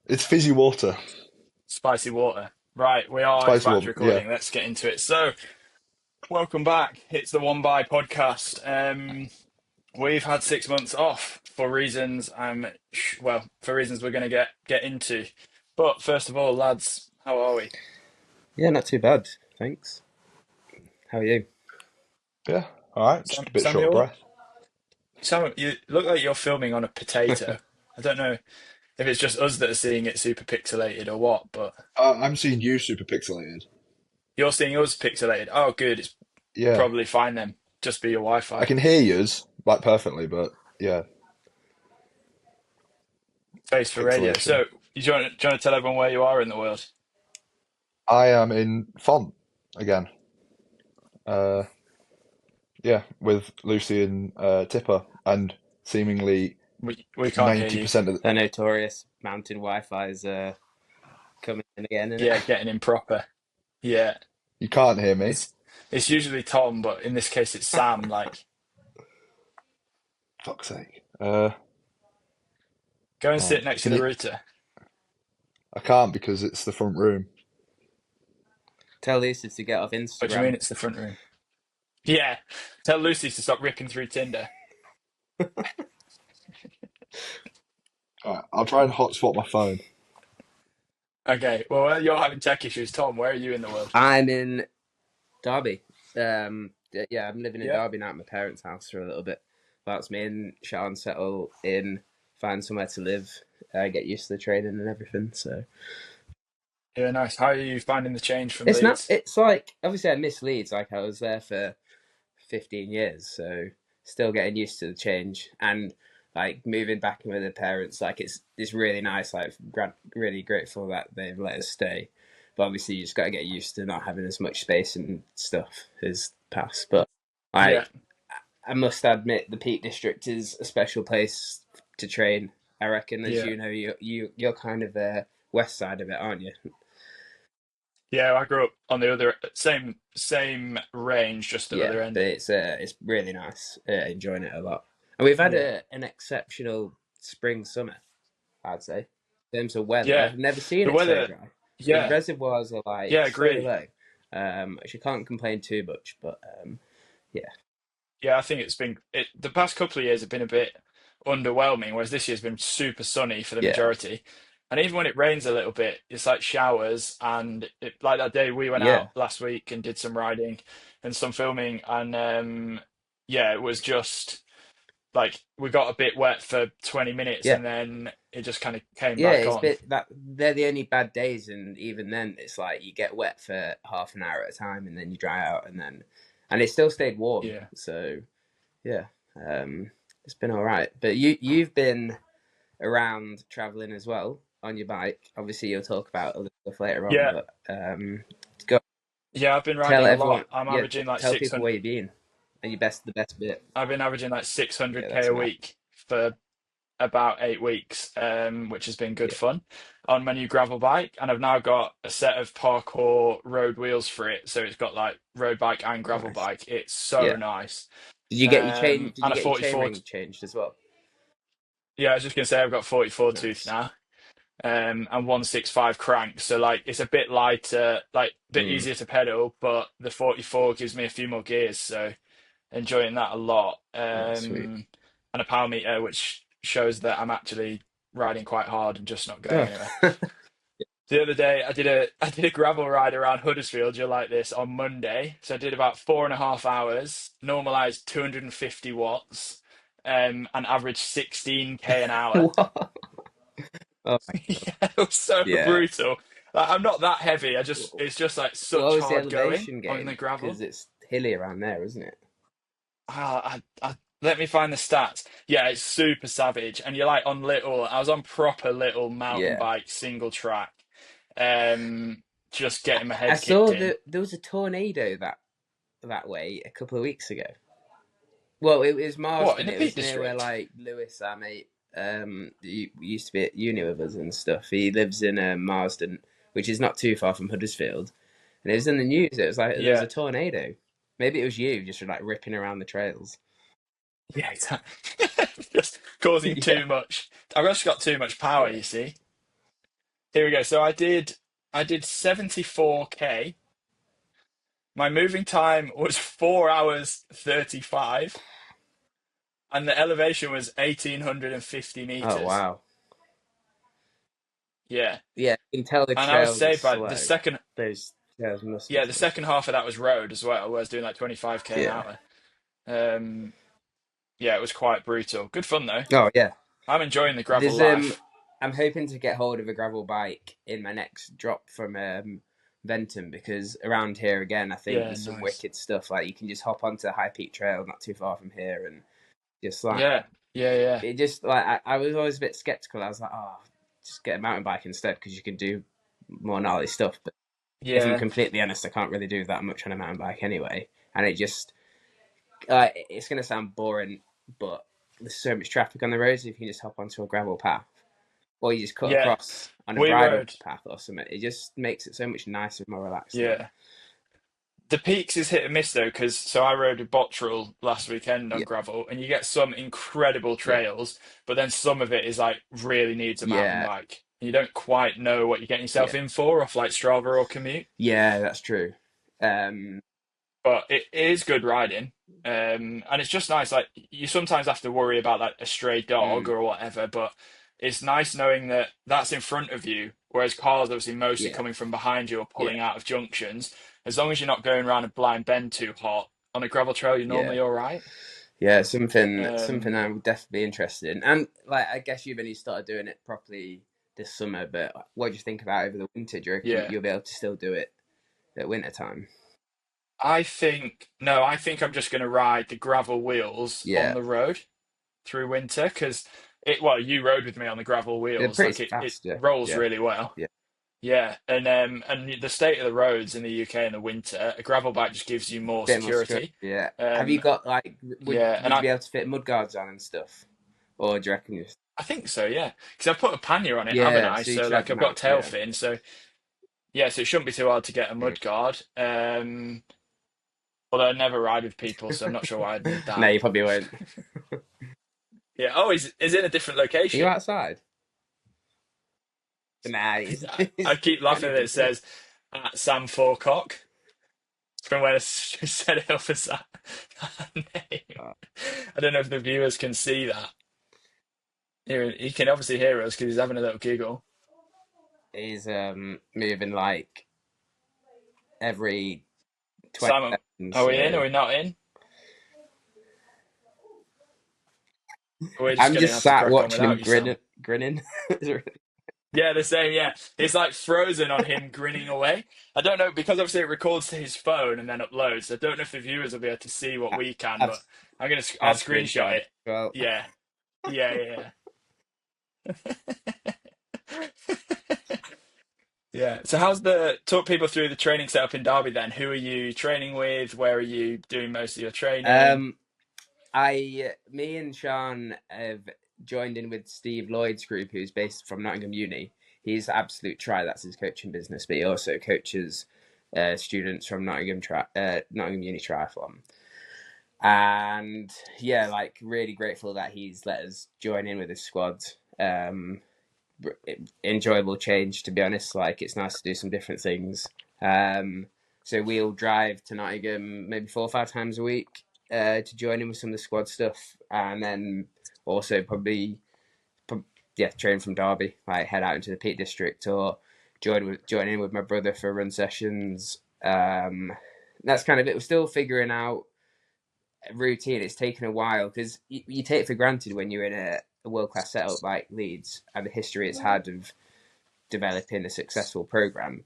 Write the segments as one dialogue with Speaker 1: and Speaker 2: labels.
Speaker 1: It's fizzy water.
Speaker 2: Spicy water. Right, we are in
Speaker 1: Spicy
Speaker 2: fact
Speaker 1: water. Yeah.
Speaker 2: recording. Let's get into it. So, welcome back. It's the One By podcast. We've had 6 months off for reasons for reasons we're going to get into. But first of all, lads, how are we?
Speaker 3: Yeah, not too bad. Thanks. How are you?
Speaker 1: Yeah. All right. Just a bit short of
Speaker 2: Samuel,
Speaker 1: breath.
Speaker 2: Samuel, you look like you're filming on a potato. I don't know if it's just us that are seeing it super pixelated or what, but
Speaker 1: I'm seeing you super pixelated.
Speaker 2: you're seeing us pixelated. Oh, good. It's
Speaker 1: Yeah.
Speaker 2: probably fine then. Just be your
Speaker 1: I
Speaker 2: Wi-Fi.
Speaker 1: can hear yous like perfectly, but yeah,
Speaker 2: Space for radio.
Speaker 1: pixelation.
Speaker 2: So, do you want to tell everyone where you are in the world?
Speaker 1: I am in font again. Uh, yeah, with Lucy and Tipper, and seemingly
Speaker 2: We can't hear
Speaker 1: ninety
Speaker 2: you.
Speaker 1: percent of the,
Speaker 3: The notorious mounted Wi-Fi is coming in again, isn't
Speaker 2: Yeah,
Speaker 3: it?
Speaker 2: getting in proper. Yeah,
Speaker 1: you can't hear me.
Speaker 2: it's it's usually Tom, but in this case it's Sam. Like,
Speaker 1: Fuck's sake.
Speaker 2: go and
Speaker 1: Oh,
Speaker 2: sit next to
Speaker 1: can
Speaker 2: the
Speaker 1: you?
Speaker 2: router.
Speaker 1: I can't because it's the front room.
Speaker 3: Tell Lisa to get off
Speaker 2: What do you mean
Speaker 3: Instagram.
Speaker 2: it's the front room? Yeah, tell Lucy to stop ripping through Tinder.
Speaker 1: All right, I'll try and hotspot my phone.
Speaker 2: Okay, well, you're having tech issues. Tom, where are you in the world?
Speaker 3: I'm in Derby. Yeah, I'm living in
Speaker 2: Yeah,
Speaker 3: Derby now at my parents' house for a little bit. That's me and Sean settle in, find somewhere to live, get used to the training and everything. So
Speaker 2: yeah, nice. How are you finding the change from
Speaker 3: it's not.
Speaker 2: Leeds?
Speaker 3: It's like obviously I miss Leeds. Like I was there for 15 years, so still getting used to the change and like moving back in with the parents. Like it's really nice. Like really grateful that they've let us stay, but obviously you just got to get used to not having as much space and stuff as past. But
Speaker 2: Yeah,
Speaker 3: like I must admit, the Peak District is a special place to train. I reckon, as
Speaker 2: yeah,
Speaker 3: you know, you're kind of the west side of it, aren't you?
Speaker 2: yeah. I grew up on the other same range, just the
Speaker 3: Yeah,
Speaker 2: other
Speaker 3: but
Speaker 2: end.
Speaker 3: it's really nice. Enjoying it a lot, and we've had
Speaker 2: Yeah,
Speaker 3: an exceptional spring summer. I'd say in terms of weather.
Speaker 2: yeah.
Speaker 3: I've never seen
Speaker 2: The
Speaker 3: it so
Speaker 2: weather.
Speaker 3: dry. The
Speaker 2: Yeah,
Speaker 3: reservoirs are like
Speaker 2: yeah.
Speaker 3: so
Speaker 2: Agree.
Speaker 3: low. Which you can't complain too much, but yeah,
Speaker 2: Yeah, I think the past couple of years have been a bit underwhelming, whereas this year's been super sunny for the
Speaker 3: yeah,
Speaker 2: majority. And even when it rains a little bit, it's like showers. And like that day we went
Speaker 3: yeah,
Speaker 2: out last week and did some riding and some filming, and yeah, it was just like we got a bit wet for 20 minutes
Speaker 3: yeah.
Speaker 2: and then it just kind of came
Speaker 3: Yeah,
Speaker 2: back
Speaker 3: it's
Speaker 2: on.
Speaker 3: been that they're the only bad days, and even then, it's like you get wet for half an hour at a time, and then you dry out, and it still stayed warm.
Speaker 2: Yeah.
Speaker 3: So yeah, um, it's been all right. But you've been around traveling as well on your bike. Obviously, you'll talk about other stuff later on,
Speaker 2: Yeah.
Speaker 3: but go
Speaker 2: Yeah, I've been
Speaker 3: tell
Speaker 2: riding a
Speaker 3: everyone.
Speaker 2: lot. I'm
Speaker 3: Yeah,
Speaker 2: averaging like
Speaker 3: tell people
Speaker 2: 600.
Speaker 3: where you've been and your the best bit.
Speaker 2: I've been averaging like
Speaker 3: Yeah,
Speaker 2: 600k
Speaker 3: that's
Speaker 2: a
Speaker 3: mad.
Speaker 2: week for about 8 weeks, which has been good
Speaker 3: Yeah,
Speaker 2: fun on my new gravel bike. And I've now got a set of parkour road wheels for it. So it's got like road bike and gravel
Speaker 3: nice.
Speaker 2: bike. It's so
Speaker 3: Yeah.
Speaker 2: nice.
Speaker 3: Did you get your chain? Did
Speaker 2: And
Speaker 3: you
Speaker 2: a
Speaker 3: get your chain
Speaker 2: 44,
Speaker 3: ring changed as well?
Speaker 2: yeah, I was just gonna say I've got 44 tooth
Speaker 3: Nice.
Speaker 2: now, and 165 crank. So like it's a bit lighter, like a bit
Speaker 3: Mm,
Speaker 2: easier to pedal, but the 44 gives me a few more gears. So enjoying that a lot.
Speaker 3: oh, sweet.
Speaker 2: And a power meter, which shows that I'm actually riding quite hard and just not going
Speaker 3: Oh.
Speaker 2: anywhere. The other day, I did a gravel ride around Huddersfield. You're like this on Monday, so I did about 4.5 hours, normalized 250 watts, and averaged 16k an hour.
Speaker 3: What? Oh my god.
Speaker 2: Yeah, it was so
Speaker 3: Yeah.
Speaker 2: brutal. Like, I'm not that heavy. It's just like
Speaker 3: What
Speaker 2: such
Speaker 3: was the
Speaker 2: hard going
Speaker 3: elevation
Speaker 2: on the
Speaker 3: gain?
Speaker 2: gravel.
Speaker 3: Because it's hilly around there, isn't it?
Speaker 2: Let me find the stats. Yeah, it's super savage, and you're like on little. I was on proper little mountain
Speaker 3: Yeah.
Speaker 2: bike single track, um, just getting my
Speaker 3: I
Speaker 2: head kicked
Speaker 3: saw
Speaker 2: in.
Speaker 3: that there was a tornado that way a couple of weeks ago. Well, it was
Speaker 2: What, in
Speaker 3: Marsden.
Speaker 2: the
Speaker 3: It
Speaker 2: Peak
Speaker 3: was near where
Speaker 2: District?
Speaker 3: like Lewis, our mate, he used to be at uni with us and stuff. He lives in Marsden, which is not too far from Huddersfield. And it was in the news. It was like there was a
Speaker 2: Yeah,
Speaker 3: tornado. Maybe it was you just like ripping around the trails.
Speaker 2: yeah, exactly. Just causing
Speaker 3: Yeah,
Speaker 2: too much. I've just got too much power,
Speaker 3: yeah.
Speaker 2: you see. Here we go. So I did 74K. My moving time was 4 hours 35, and the elevation was 1,850
Speaker 3: Oh
Speaker 2: meters.
Speaker 3: wow.
Speaker 2: Yeah.
Speaker 3: Yeah, you can tell the
Speaker 2: And I would
Speaker 3: trails are
Speaker 2: say by the
Speaker 3: slow.
Speaker 2: second,
Speaker 3: Those trails must be
Speaker 2: yeah, the
Speaker 3: slow.
Speaker 2: second half of that was road as well, where I was doing like 25K an
Speaker 3: Yeah.
Speaker 2: hour. Um, yeah, it was quite brutal. Good fun though.
Speaker 3: Oh yeah.
Speaker 2: I'm enjoying the gravel
Speaker 3: There's
Speaker 2: life.
Speaker 3: I'm hoping to get hold of a gravel bike in my next drop from Venton, because around here again I think
Speaker 2: Yeah,
Speaker 3: there's some
Speaker 2: nice.
Speaker 3: wicked stuff. Like you can just hop onto High Peak Trail not too far from here, and just like
Speaker 2: Yeah, yeah, yeah,
Speaker 3: it just like I was always a bit skeptical. I was like, oh, just get a mountain bike instead because you can do more gnarly stuff. But if I'm
Speaker 2: yeah,
Speaker 3: completely honest, I can't really do that much on a mountain bike anyway. And it just it's going to sound boring, but there's so much traffic on the roads. If you can just hop onto a gravel path, or you just cut
Speaker 2: yeah.
Speaker 3: across on a
Speaker 2: We
Speaker 3: bridle
Speaker 2: rode.
Speaker 3: path or something, it just makes it so much nicer and more relaxed.
Speaker 2: Yeah. The peaks is hit and miss though, because so I rode a Bottrell last weekend on
Speaker 3: Yeah,
Speaker 2: gravel, and you get some incredible
Speaker 3: yeah,
Speaker 2: trails, but then some of it is like really needs a mountain
Speaker 3: yeah,
Speaker 2: bike. You don't quite know what you're getting
Speaker 3: yeah,
Speaker 2: yourself in for off like Strava or Commute,
Speaker 3: yeah. That's true. Um,
Speaker 2: but it is good riding. And it's just nice. Like you sometimes have to worry about like a stray dog
Speaker 3: mm,
Speaker 2: or whatever, but it's nice knowing that that's in front of you, whereas cars obviously mostly
Speaker 3: yeah,
Speaker 2: coming from behind you or
Speaker 3: yeah,
Speaker 2: pulling out of junctions. As long as you're not going around a blind bend too hot on a gravel trail, you're
Speaker 3: yeah.
Speaker 2: normally all right.
Speaker 3: Yeah, something
Speaker 2: Um,
Speaker 3: I'm definitely interested in. And like I guess you've only started doing it properly this summer, but what do you think about over the winter? Do you reckon
Speaker 2: yeah,
Speaker 3: you'll be able to still do it at winter time?
Speaker 2: I think no, I think I'm just going to ride the gravel wheels on
Speaker 3: Yeah.
Speaker 2: the road through winter because it. Well, you rode with me on the gravel
Speaker 3: They're
Speaker 2: wheels,
Speaker 3: pretty
Speaker 2: like it
Speaker 3: fast, yeah.
Speaker 2: rolls
Speaker 3: Yeah.
Speaker 2: really well.
Speaker 3: Yeah.
Speaker 2: Yeah, and the state of the roads in the UK in the winter, a gravel bike just gives you more
Speaker 3: Bit more security.
Speaker 2: security.
Speaker 3: Yeah. Have you
Speaker 2: Um,
Speaker 3: got like
Speaker 2: yeah, and
Speaker 3: would you be able to fit mud guards on and stuff? Or do you reckon you
Speaker 2: I think so, yeah, because I've put a pannier on it, haven't
Speaker 3: yeah,
Speaker 2: I?
Speaker 3: so you
Speaker 2: So
Speaker 3: tread
Speaker 2: like I've
Speaker 3: them
Speaker 2: got
Speaker 3: out,
Speaker 2: tail
Speaker 3: yeah.
Speaker 2: fin, so yeah, so it shouldn't be too hard to get a
Speaker 3: Mm.
Speaker 2: mud guard. Although I never ride with people, so I'm not sure why I'd need
Speaker 3: No,
Speaker 2: that.
Speaker 3: you probably won't.
Speaker 2: Yeah. Oh, is in a different
Speaker 3: Are you
Speaker 2: location.
Speaker 3: outside? Nah,
Speaker 2: I
Speaker 3: he's
Speaker 2: keep laughing that it
Speaker 3: anything.
Speaker 2: says at Sam Forecock from when I set it up as that name.
Speaker 3: Oh,
Speaker 2: I don't know if the viewers can see that. He can obviously hear us because he's having a little giggle.
Speaker 3: he's moving like every 20
Speaker 2: Simon,
Speaker 3: seconds.
Speaker 2: are we in? Are
Speaker 3: So
Speaker 2: we not in? We're just
Speaker 3: I'm
Speaker 2: going to
Speaker 3: just
Speaker 2: have to
Speaker 3: sat
Speaker 2: crack on
Speaker 3: watching him
Speaker 2: without you, Sam.
Speaker 3: grinning.
Speaker 2: Yeah, the same. Yeah, it's like frozen on him grinning away. I don't know because obviously it records to his phone and then uploads. I don't know if the viewers will be able to see what we can,
Speaker 3: I've
Speaker 2: but I'll
Speaker 3: I've
Speaker 2: screenshot
Speaker 3: screenshot
Speaker 2: it.
Speaker 3: well.
Speaker 2: Yeah, yeah, yeah. Yeah. So how's the talk people through the training setup in Derby then? Who are you training with? Where are you doing most of your training?
Speaker 3: Um, me and Sean have joined in with Steve Lloyd's group, who's based from Nottingham Uni. He's absolute try. That's his coaching business, but he also coaches students from Nottingham Uni Triathlon. And yeah, like really grateful that he's let us join in with his squad. Um, Enjoyable change, to be honest. Like it's nice to do some different things. So we'll drive to Nottingham maybe 4 or 5 times a week to join in with some of the squad stuff, and then also probably yeah, train from Derby, like head out into the Peak District or join in with my brother for run sessions. That's kind of it. We're still figuring out a routine. It's taken a while because you take it for granted when you're in a world class setup like Leeds and the history it's had of developing a successful program.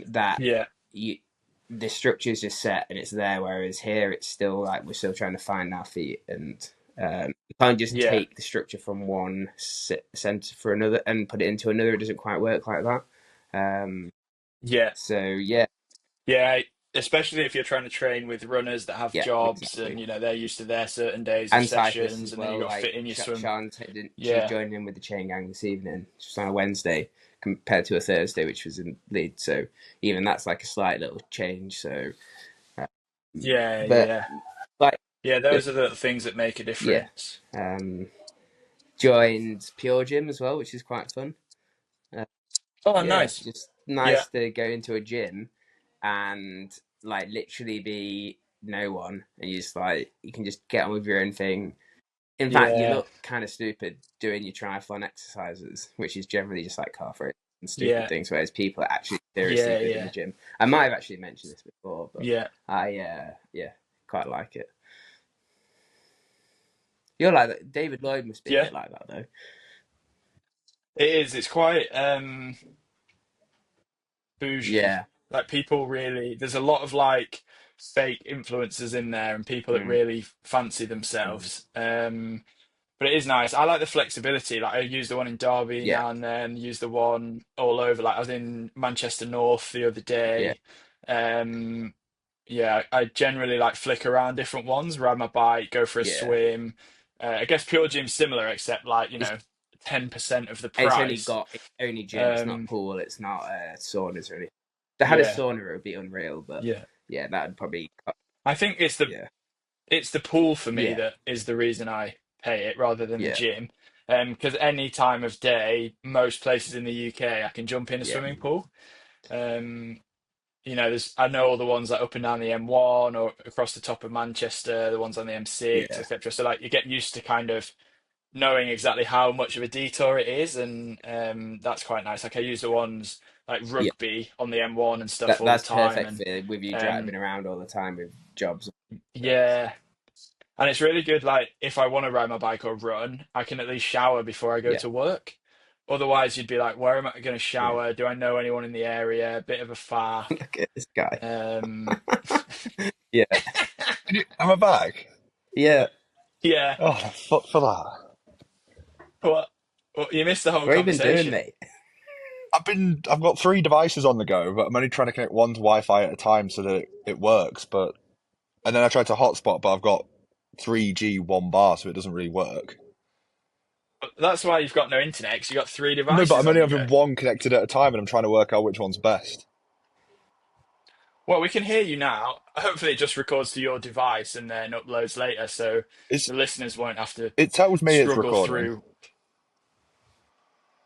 Speaker 3: That
Speaker 2: Yeah.
Speaker 3: you, the structure is just set and it's there. Whereas here, it's still like we're still trying to find our feet, and you can't just
Speaker 2: Yeah.
Speaker 3: take the structure from one center for another and put it into another. It doesn't quite work like that. Um,
Speaker 2: Yeah.
Speaker 3: so yeah,
Speaker 2: Yeah. Especially if you're trying to train with runners that have
Speaker 3: yeah,
Speaker 2: jobs and
Speaker 3: exactly.
Speaker 2: they're used to their certain days of
Speaker 3: And cyclists
Speaker 2: sessions
Speaker 3: as
Speaker 2: and then you've
Speaker 3: well.
Speaker 2: got to
Speaker 3: Like
Speaker 2: fit in your swim.
Speaker 3: She's
Speaker 2: Yeah.
Speaker 3: joining in with the chain gang this evening, just on a Wednesday compared to a Thursday, which was in Leeds. So even that's like a slight little change. So, uh,
Speaker 2: Yeah.
Speaker 3: but
Speaker 2: Yeah.
Speaker 3: like
Speaker 2: Yeah. Those are the things that make a
Speaker 3: yeah,
Speaker 2: difference.
Speaker 3: joined Pure Gym as well, which is quite fun.
Speaker 2: Oh,
Speaker 3: Yeah,
Speaker 2: nice.
Speaker 3: just
Speaker 2: Yeah,
Speaker 3: nice to go into a gym and like literally be no one, and you just like you can just get on with your own thing. In fact, you
Speaker 2: yeah,
Speaker 3: look kind of stupid doing your triathlon exercises, which is generally just like calf raises and stupid
Speaker 2: yeah,
Speaker 3: things, whereas people are actually seriously
Speaker 2: yeah,
Speaker 3: good in the
Speaker 2: yeah,
Speaker 3: gym. I might have actually mentioned this before, but
Speaker 2: yeah,
Speaker 3: I yeah, quite like it. You're like that. David Lloyd must be a
Speaker 2: yeah.
Speaker 3: bit like that though.
Speaker 2: It is. It's quite bougie.
Speaker 3: Yeah.
Speaker 2: Like people really, there's a lot of like fake influencers in there and people that
Speaker 3: Mm,
Speaker 2: really fancy
Speaker 3: mm,
Speaker 2: themselves. But it is nice. I like the flexibility. Like I use the one in Derby
Speaker 3: yeah.
Speaker 2: now and then, use the one all over. Like I was in Manchester North the other
Speaker 3: Yeah.
Speaker 2: day. Um, yeah, I generally like flick around different ones, ride my bike, go for a
Speaker 3: Yeah.
Speaker 2: swim. I guess Pure Gym's similar, except like,
Speaker 3: It's
Speaker 2: 10% of the
Speaker 3: it's only
Speaker 2: price.
Speaker 3: got it's only gym. It's not
Speaker 2: Um,
Speaker 3: pool. It's not saunas or anything. If they had a
Speaker 2: yeah,
Speaker 3: sauna, it would be unreal. But
Speaker 2: yeah.
Speaker 3: yeah, that would probably
Speaker 2: I think
Speaker 3: yeah,
Speaker 2: it's the pool for me
Speaker 3: yeah,
Speaker 2: that is the reason I pay it rather than the
Speaker 3: yeah,
Speaker 2: gym. Because any time of day, most places in the UK, I can jump in a
Speaker 3: yeah,
Speaker 2: swimming pool. Um, I know all the ones like up and down the M1 or across the top of Manchester, the ones on the M6,
Speaker 3: yeah,
Speaker 2: etc. So like you get used to kind of knowing exactly how much of a detour it is, and that's quite nice. Like I use the ones like
Speaker 3: yeah.
Speaker 2: rugby on the M1 and stuff all the
Speaker 3: That's
Speaker 2: time,
Speaker 3: perfect
Speaker 2: and
Speaker 3: for with you
Speaker 2: um,
Speaker 3: driving around all the time with jobs.
Speaker 2: yeah. And it's really good, like, if I want to ride my bike or run, I can at least shower before I go
Speaker 3: Yeah,
Speaker 2: to work. Otherwise, you'd be like, where am I going to
Speaker 3: yeah.
Speaker 2: shower? Do I know anyone in the area? Bit of a faff.
Speaker 3: Look at this guy.
Speaker 2: Um,
Speaker 3: Yeah,
Speaker 1: Am I back?
Speaker 3: yeah.
Speaker 2: yeah.
Speaker 1: Oh, fuck for that.
Speaker 2: What, you missed the whole
Speaker 3: What have you been doing,
Speaker 2: conversation.
Speaker 3: mate?
Speaker 1: I've got three devices on the go, but I'm only trying to connect one to Wi-Fi at a time so that it works. And then I tried to hotspot, but I've got 3G 1 bar, so it doesn't really work.
Speaker 2: That's why you've got no internet, 'cause you've got three
Speaker 1: No, but
Speaker 2: devices
Speaker 1: I'm
Speaker 2: on
Speaker 1: only
Speaker 2: the
Speaker 1: having
Speaker 2: go.
Speaker 1: one connected at a time, and I'm trying to work out which one's best.
Speaker 2: Well, we can hear you now. Hopefully, it just records to your device and then uploads later, so
Speaker 1: It's
Speaker 2: the listeners won't have to
Speaker 1: it tells me it's
Speaker 2: struggle
Speaker 1: recording,
Speaker 2: through.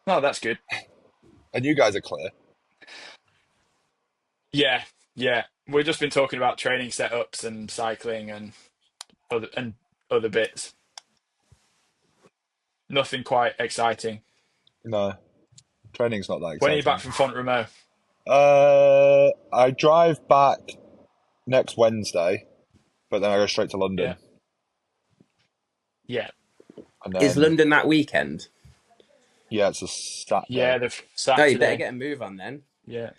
Speaker 2: Oh, that's good.
Speaker 1: and you guys are clear.
Speaker 2: Yeah, yeah. We've just been talking about training setups and cycling and other bits. Nothing quite exciting.
Speaker 1: No, training's not that
Speaker 2: When are you back
Speaker 1: exciting.
Speaker 2: from Font-Romeu?
Speaker 1: I drive back next Wednesday, but then I go straight to
Speaker 2: Yeah,
Speaker 1: London,
Speaker 2: yeah,
Speaker 1: and
Speaker 3: Is
Speaker 1: then
Speaker 3: London that weekend?
Speaker 1: yeah, it's a Saturday.
Speaker 2: yeah. The
Speaker 3: No, you better
Speaker 2: Saturday.
Speaker 3: get a move on then.
Speaker 2: Yeah,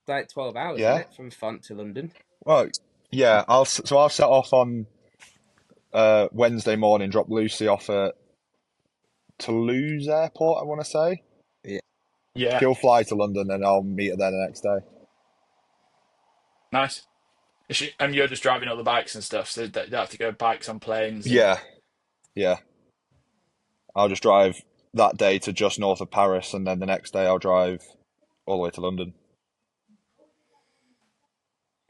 Speaker 3: It's like 12 hours, isn't
Speaker 1: Yeah.
Speaker 3: it, from Font to London?
Speaker 1: Well, yeah. I'll set off on Wednesday morning. Drop Lucy off at Toulouse Airport, I want to say.
Speaker 3: Yeah,
Speaker 2: yeah.
Speaker 1: She'll fly to London, and I'll meet her there the next day.
Speaker 2: Nice. And you're just driving all the bikes and stuff, so they have to go bikes on planes and
Speaker 1: Yeah, yeah. I'll just drive that day to just north of Paris, and then the next day I'll drive all the way to London.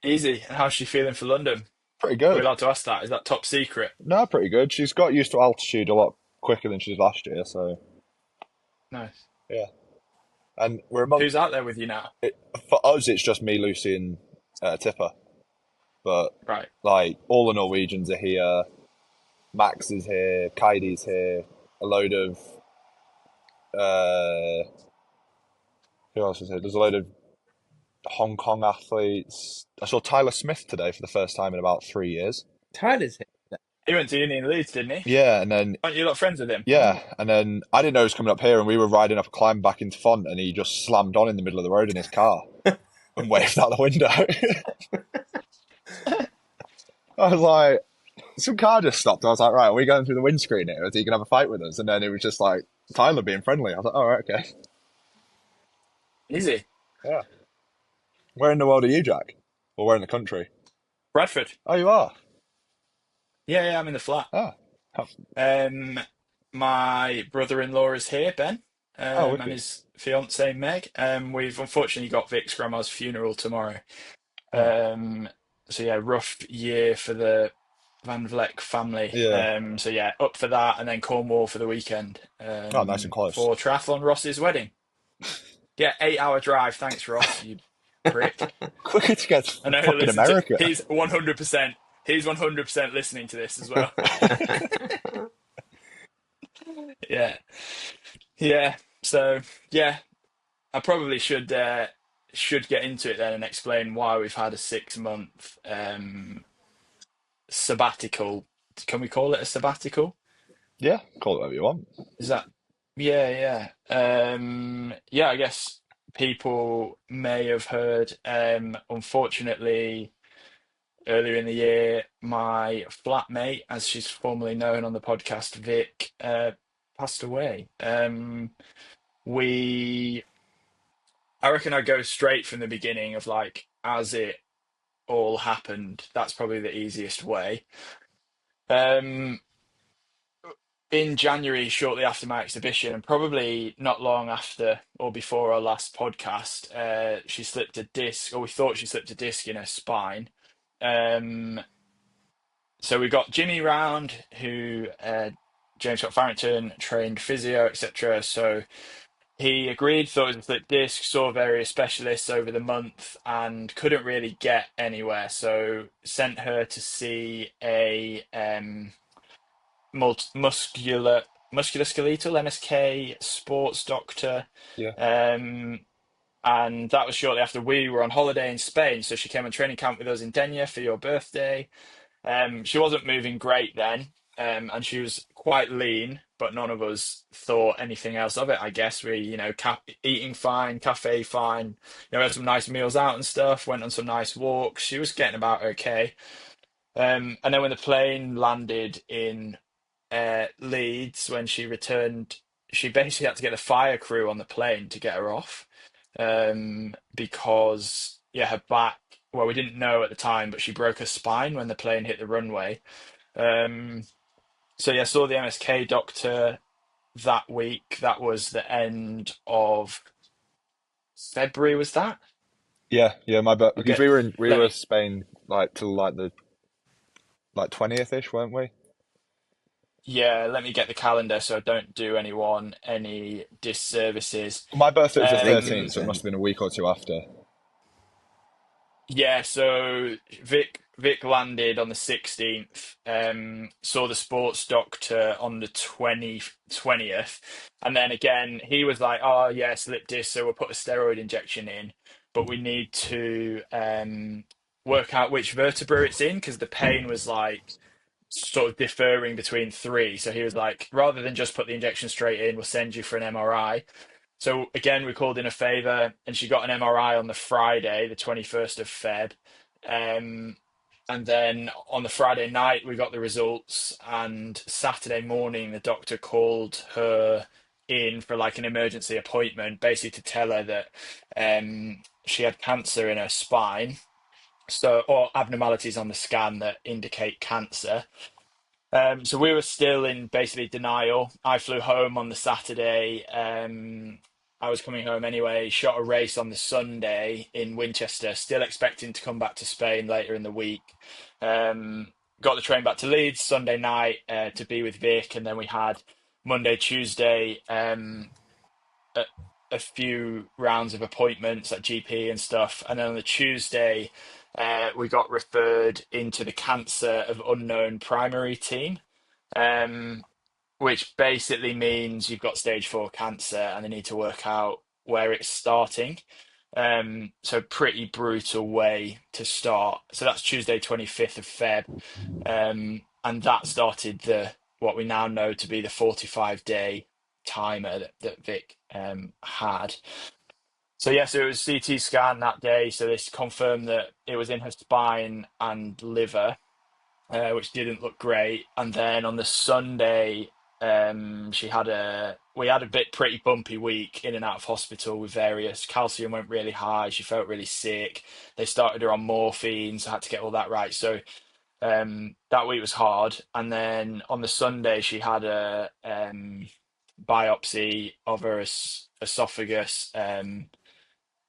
Speaker 2: easy. And how's she feeling for London?
Speaker 1: Pretty
Speaker 2: Are we
Speaker 1: good.
Speaker 2: allowed to ask that? Is that top secret?
Speaker 1: No, pretty good. She's got used to altitude a lot quicker than she did last year, so
Speaker 2: Nice.
Speaker 1: yeah. And we're among
Speaker 2: Who's out there with you now?
Speaker 1: it, for us, it's just me, Lucy, and Tipper. But
Speaker 2: Right.
Speaker 1: like all the Norwegians are here. Max is here. Kaidi's here. A load of uh, who else is here? There's a load of Hong Kong athletes. I saw Tyler Smith today for the first time in about 3 years.
Speaker 3: Tyler's here.
Speaker 2: He went to uni in Leeds, didn't he?
Speaker 1: Yeah, and then
Speaker 2: Aren't you a lot of friends with him?
Speaker 1: I didn't know he was coming up here, and we were riding up a climb back into Font, and he just slammed on in the middle of the road in his car and waved out the window. I was like, some car just stopped. I was like, right, are we going through the windscreen here? Is he gonna have a fight with us? And then it was just like Tyler being friendly. I was like, all right, okay,
Speaker 2: Easy.
Speaker 1: yeah. Where in the world are you, Jack? Or where in the country?
Speaker 2: Bradford.
Speaker 1: Oh, you are.
Speaker 2: Yeah, yeah, I'm in the flat.
Speaker 1: Oh,
Speaker 2: Um, my brother-in-law is here, Ben, and
Speaker 1: wicked.
Speaker 2: his fiance Meg. We've unfortunately got Vic's grandma's funeral tomorrow.
Speaker 1: Oh,
Speaker 2: Um, so yeah, rough year for the Van Vleck family.
Speaker 1: Yeah.
Speaker 2: So yeah, up for that, and then Cornwall for the weekend
Speaker 1: Oh, nice and close.
Speaker 2: for triathlon Ross's wedding. Yeah, 8 hour drive. Thanks, Ross. You prick.
Speaker 1: Quicker to get
Speaker 2: I
Speaker 1: to
Speaker 2: know he'll
Speaker 1: fucking
Speaker 2: listen to.
Speaker 1: America.
Speaker 2: He's 100%. He's 100% listening to this as well. Yeah, yeah. So yeah, I probably should get into it then and explain why we've had a 6 month sabbatical. Can we call it a sabbatical?
Speaker 1: Yeah, call it whatever you want.
Speaker 2: Is that? Yeah, yeah. Yeah, I guess people may have heard. Unfortunately, earlier in the year, my flatmate, as she's formerly known on the podcast, Vic, passed away. We, I reckon I go straight from the beginning of like as it all happened. That's probably the easiest way. Um, in January, shortly after my exhibition, and probably not long after or before our last podcast, she slipped a disc, or we thought she slipped a disc in her spine. Um, so we got Jimmy round, who James Scott Farrington trained physio, etc. So he agreed, thought it was a slipped disc, saw various specialists over the month, and couldn't really get anywhere. So sent her to see a musculoskeletal MSK sports doctor.
Speaker 1: Yeah.
Speaker 2: Um, and that was shortly after we were on holiday in Spain. So she came on training camp with us in Denia for your birthday. She wasn't moving great then, and she was quite lean, but none of us thought anything else of it. I guess we, eating fine, cafe fine, we had some nice meals out and stuff, went on some nice walks. She was getting about okay. And then when the plane landed in Leeds, when she returned, she basically had to get the fire crew on the plane to get her off, because yeah, her back. Well, we didn't know at the time, but she broke her spine when the plane hit the runway. Um, so yeah, saw the MSK doctor that week. That was the end of February, was that?
Speaker 1: Yeah, my bad. Because
Speaker 2: Okay,
Speaker 1: we
Speaker 2: let
Speaker 1: were
Speaker 2: me.
Speaker 1: Spain like till like the 20th ish, weren't we?
Speaker 2: Yeah, let me get the calendar so I don't do anyone any disservices.
Speaker 1: My birthday was the
Speaker 3: I think it
Speaker 1: 13th,
Speaker 2: Um,
Speaker 3: was
Speaker 1: so it must have been a week or two after.
Speaker 2: Yeah, so Vic landed on the 16th, saw the sports doctor on the 20th, and then again he was like, "Oh yeah, slip disc, so we'll put a steroid injection in, but we need to work out which vertebra it's in because the pain was like sort of differing between three." So he was like, "Rather than just put the injection straight in, we'll send you for an MRI." So again, we called in a favour, and she got an MRI on the Friday, the 21st of Feb. Um, and then on the Friday night, we got the results, and Saturday morning, the doctor called her in for like an emergency appointment, basically to tell her that she had cancer in her spine, so or abnormalities on the scan that indicate cancer. So we were still in basically denial. I flew home on the Saturday. I was coming home anyway, shot a race on the Sunday in Winchester, still expecting to come back to Spain later in the week. Got the train back to Leeds Sunday night to be with Vic, and then we had Monday, Tuesday, a, a few rounds of appointments at GP and stuff. And then on the Tuesday, we got referred into the cancer of unknown primary team, um, which basically means you've got stage four cancer and they need to work out where it's starting. So pretty brutal way to start. So that's Tuesday, 25th of Feb. And that started the what we now know to be the 45-day timer that Vic had. So yes, it was CT scan that day. So this confirmed that it was in her spine and liver, which didn't look great. And then on the Sunday, she had a we had a bit pretty bumpy week in and out of hospital with various calcium went really high. She felt really sick. They started her on morphine, so I had to get all that right. So that week was hard. And then on the Sunday, she had a biopsy of her esophagus.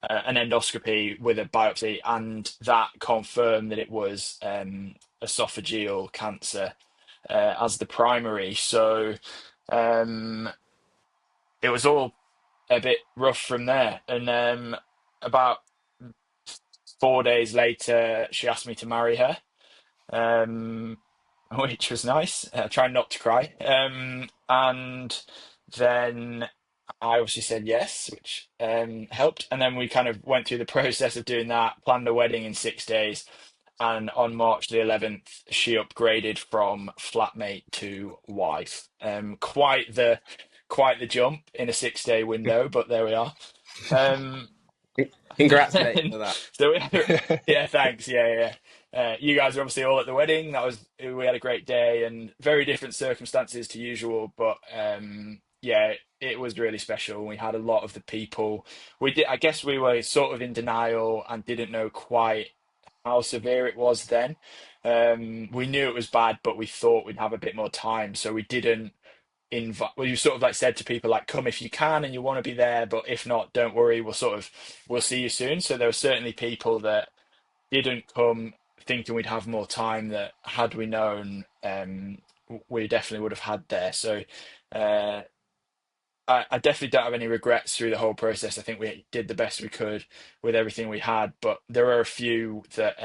Speaker 2: an endoscopy with a biopsy, and that confirmed that it was esophageal cancer as the primary. So um, it was all a bit rough from there. And about 4 days later, she asked me to marry her, um, which was nice. Trying not to cry. And then I obviously said yes, which helped. And then we kind of went through the process of doing that, planned a wedding in 6 days. And on March the 11th, she upgraded from flatmate to wife. Quite the jump in a 6 day window, but there we are. Um,
Speaker 3: Congrats, mate,
Speaker 2: and
Speaker 3: for that.
Speaker 2: so yeah, thanks. Yeah, yeah. You guys were obviously all at the wedding. We had a great day and very different circumstances to usual, but yeah, it was really special. We had a lot of the people. We did. I guess we were sort of in denial and didn't know quite how severe it was then. We knew it was bad, but we thought we'd have a bit more time, so we didn't invite. Well, you sort of like said to people like, come if you can and you want to be there, but if not, don't worry. We'll see you soon. So there were certainly people that didn't come thinking we'd have more time, that had we known, we definitely would have had there. So uh, I definitely don't have any regrets through the whole process. I think we did the best we could with everything we had, but there are a few that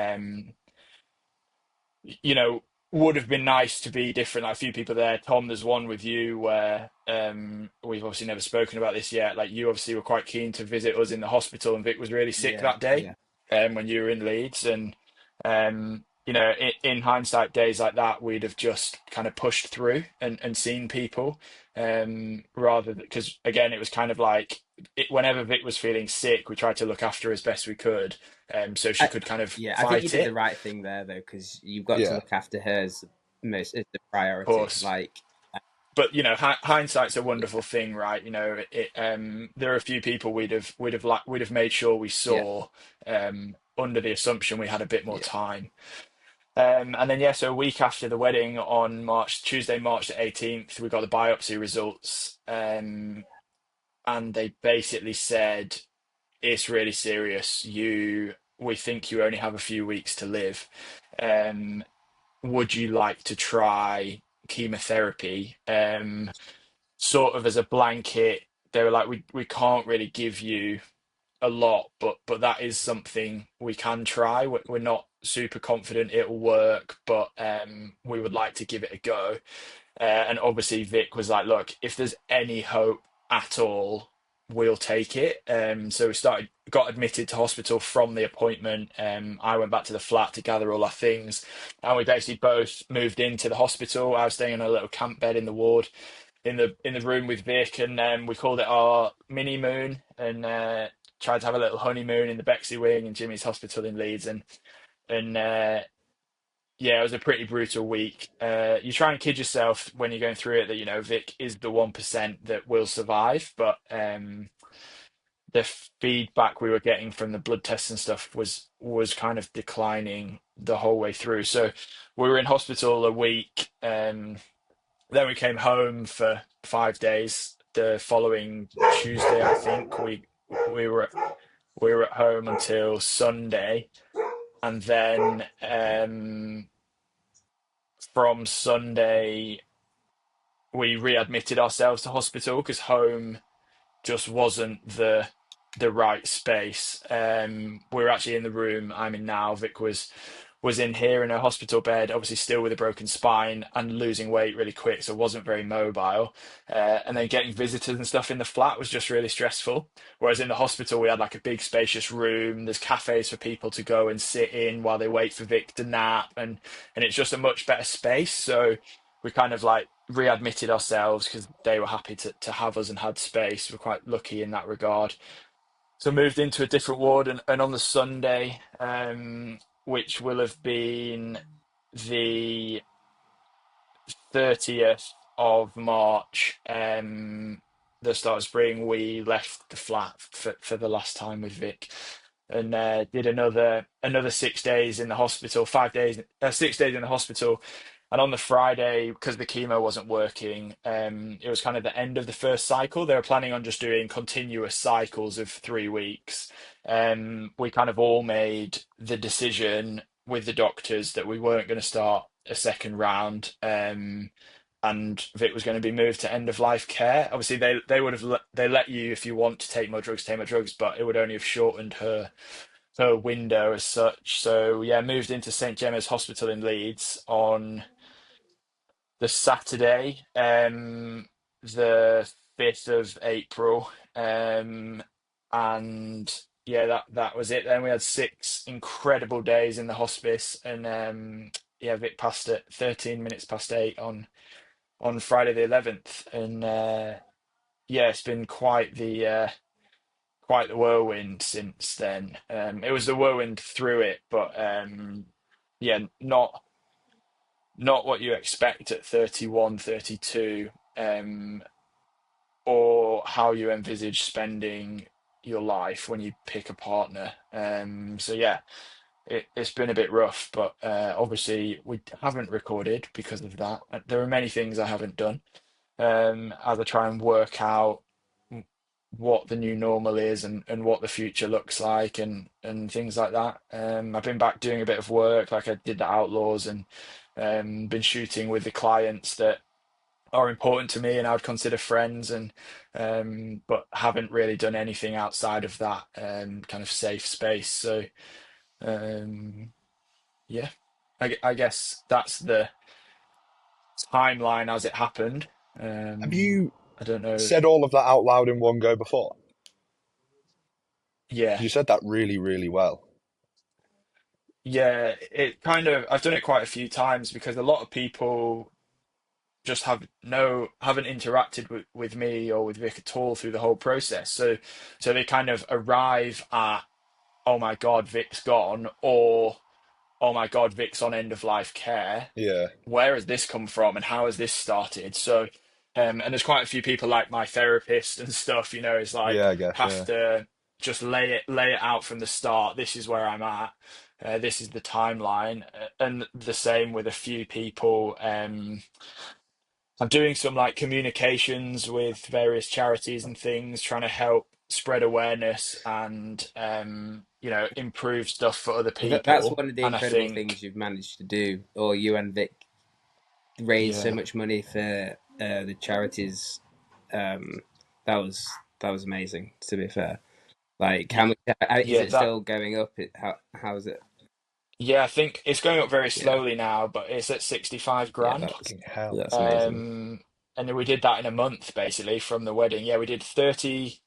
Speaker 2: you know, would have been nice to be different. Like a few people there. Tom, there's one with you where we've obviously never spoken about this yet. Like you obviously were quite keen to visit us in the hospital, and Vic was really sick
Speaker 3: Yeah,
Speaker 2: that day
Speaker 3: yeah,
Speaker 2: when you were in Leeds. And you know, in hindsight, days like that, we'd have just kind of pushed through and seen people rather because again, it was kind of like whenever Vic was feeling sick, we tried to look after her as best we could, so she
Speaker 3: I,
Speaker 2: could kind of
Speaker 3: yeah. I think you
Speaker 2: fight
Speaker 3: did the
Speaker 2: it.
Speaker 3: right thing there, though, because you've got to
Speaker 1: Yeah.
Speaker 3: look after her as as the
Speaker 2: Of
Speaker 3: priority.
Speaker 2: course,
Speaker 3: Like,
Speaker 2: but you know, hindsight's a
Speaker 3: yeah,
Speaker 2: wonderful thing, right? You know, there are a few people we'd have made sure we
Speaker 3: yeah,
Speaker 2: saw under the assumption we had a bit more
Speaker 3: yeah,
Speaker 2: time. And then yeah, so a week after the wedding on Tuesday, March the 18th, we got the biopsy results, and they basically said it's really serious. We think you only have a few weeks to live. Um, would you like to try chemotherapy? Sort of as a blanket, they were like, we can't really give you a lot, but that is something we can try. We're not super confident it'll work, but we would like to give it a go. And obviously Vic was like, look, if there's any hope at all, we'll take it. So got admitted to hospital from the appointment. I went back to the flat to gather all our things, and we basically both moved into the hospital. I was staying in a little camp bed in the ward, in the room with Vic, and we called it our mini moon, and tried to have a little honeymoon in the Bexley wing in Jimmy's hospital in Leeds, and yeah, it was a pretty brutal week. You try and kid yourself when you're going through it that you know Vic is the 1% that will survive, but the feedback we were getting from the blood tests and stuff was kind of declining the whole way through. So we were in hospital a week. Then we came home for 5 days. The following Tuesday, I think we were at home until Sunday, and then from Sunday we readmitted ourselves to hospital because home just wasn't the right space. We were actually in the room I'm in now. Vic was in here in a hospital bed, obviously still with a broken spine and losing weight really quick, so wasn't very mobile. And then getting visitors and stuff in the flat was just really stressful. Whereas in the hospital, we had like a big spacious room. There's cafes for people to go and sit in while they wait for Vic to nap, and it's just a much better space. So we kind of like readmitted ourselves because they were happy to have us and had space. We're quite lucky in that regard. So moved into a different ward, and on the Sunday, which will have been the 30th of March, the start of spring, we left the flat for the last time with Vic, and did another 6 days in the hospital, 5 days, 6 days in the hospital, And on the Friday, because the chemo wasn't working, it was kind of the end of the first cycle. They were planning on just doing continuous cycles of 3 weeks. We kind of all made the decision with the doctors that we weren't going to start a second round. And Vic was going to be moved to end of life care. Obviously, they would have they let you, if you want to take more drugs, take more drugs, but it would only have shortened her window as such. So yeah, moved into St Gemma's Hospital in Leeds on the Saturday, the 5th of April, and yeah, that was it. Then we had 6 incredible days in the hospice, and yeah, Vic passed at 13 minutes past 8 on Friday the 11th, and yeah, it's been quite the whirlwind since then. It was the whirlwind through it, but yeah, not what you expect at 31, 32, or how you envisage spending your life when you pick a partner. So yeah, it's been a bit rough, but obviously we haven't recorded because of that. There are many things I haven't done, as I try and work out what the new normal is, and what the future looks like, and things like that. I've been back doing a bit of work, like I did the Outlaws, and been shooting with the clients that are important to me and I would consider friends, and but haven't really done anything outside of that kind of safe space. So um, yeah, I guess that's the timeline as it happened.
Speaker 1: Have
Speaker 2: Um,
Speaker 1: you
Speaker 2: I don't know.
Speaker 1: said all of that out loud in one go before?
Speaker 2: Yeah,
Speaker 1: Because you said that really, really well.
Speaker 2: yeah. It kind of I've done it quite a few times because a lot of people just haven't interacted with me or with Vic at all through the whole process. So they kind of arrive at, oh my God, Vic's gone, or oh my God, Vic's on end of life care.
Speaker 1: Yeah,
Speaker 2: Where has this come from and how has this started? So and there's quite a few people like my therapist and stuff, is like
Speaker 1: yeah, I guess,
Speaker 2: have
Speaker 1: yeah.
Speaker 2: to just lay it out from the start. This is where I'm at. This is the timeline, and the same with a few people. I'm doing some like communications with various charities and things, trying to help spread awareness and improve stuff for other
Speaker 3: That's
Speaker 2: people.
Speaker 3: one of the
Speaker 2: And I
Speaker 3: incredible things
Speaker 2: think,
Speaker 3: you've managed to do, or you and Vic raised so
Speaker 2: yeah,
Speaker 3: much money for the charities. Um, that was that was amazing. To be fair, like how
Speaker 2: y-
Speaker 3: much is
Speaker 2: yeah,
Speaker 3: it
Speaker 2: that
Speaker 3: still going up? How is it?
Speaker 2: yeah, I think it's going up very
Speaker 3: Yeah,
Speaker 2: slowly now, but it's at 65
Speaker 3: yeah,
Speaker 2: grand.
Speaker 1: Fucking hell.
Speaker 3: that's amazing.
Speaker 2: And then we did that in a month basically from the wedding. Yeah, we did 30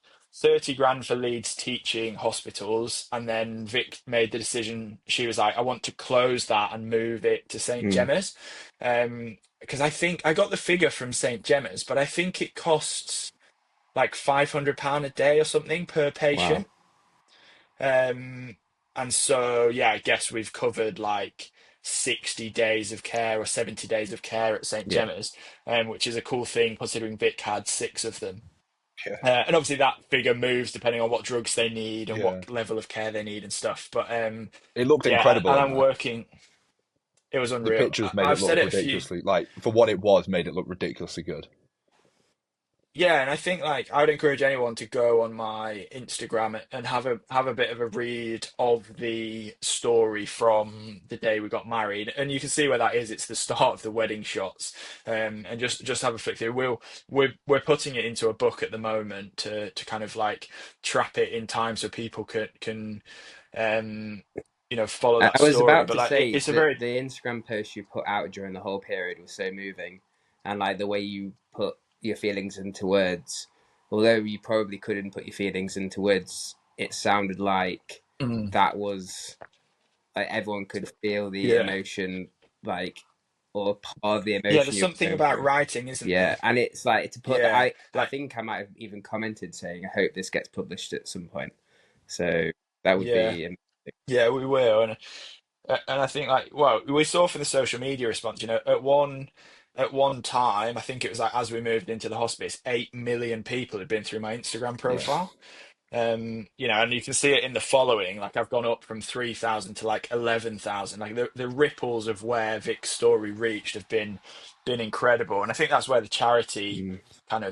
Speaker 2: grand for Leeds teaching hospitals. And then Vic made the decision. She was like, I want to close that and move it to St.
Speaker 3: Mm,
Speaker 2: Gemma's. Because I think I got the figure from St. Gemma's, but I think it costs like £500 a day or something per
Speaker 3: wow.
Speaker 2: patient. Um, and so, yeah, I guess we've covered like 60 days of care or 70 days of care at St.
Speaker 3: Yeah.
Speaker 2: Gemma's, which is a cool thing considering Vic had 6 of them.
Speaker 1: Yeah,
Speaker 2: And obviously that figure moves depending on what drugs they need and
Speaker 1: yeah.
Speaker 2: what level of care they need and stuff. But
Speaker 1: It looked
Speaker 2: yeah,
Speaker 1: incredible
Speaker 2: and
Speaker 1: on
Speaker 2: I'm
Speaker 1: there.
Speaker 2: working. It was
Speaker 1: The
Speaker 2: unreal.
Speaker 1: pictures made it
Speaker 2: I've said
Speaker 1: look
Speaker 2: it a few.
Speaker 1: ridiculously, like, for what it was, made it look ridiculously good.
Speaker 2: Yeah, and I think like I would encourage anyone to go on my Instagram and have a bit of a read of the story from the day we got married, and you can see where that is. It's the start of the wedding shots, and just have a flick through. We're putting it into a book at the moment to kind of like trap it in time so people can um follow
Speaker 3: I
Speaker 2: that
Speaker 3: was
Speaker 2: story.
Speaker 3: about
Speaker 2: But
Speaker 3: to
Speaker 2: like
Speaker 3: say
Speaker 2: it's a
Speaker 3: that
Speaker 2: very
Speaker 3: the Instagram post you put out during the whole period was so moving, and like the way you put your feelings into words, although you probably couldn't put your feelings into words, it sounded like
Speaker 2: Mm,
Speaker 3: that was like everyone could feel the
Speaker 2: yeah,
Speaker 3: emotion, like or part of the
Speaker 2: yeah.
Speaker 3: emotion
Speaker 2: There's
Speaker 3: you're
Speaker 2: something
Speaker 3: going
Speaker 2: about
Speaker 3: through.
Speaker 2: writing, isn't
Speaker 3: Yeah,
Speaker 2: there?
Speaker 3: and it's like to put that.
Speaker 2: Yeah,
Speaker 3: I
Speaker 2: like
Speaker 3: think I might have even commented saying I hope this gets published at some point. So that would
Speaker 2: yeah.
Speaker 3: be
Speaker 2: Yeah, we will, and I think like well, we saw for the social media response, at one time, I think it was like as we moved into the hospice, 8 million people had been through my Instagram
Speaker 3: yeah.
Speaker 2: profile. And you can see it in the following. Like I've gone up from 3,000 to like 11,000. Like the ripples of where Vic's story reached have been incredible, and I think that's where
Speaker 3: Mm.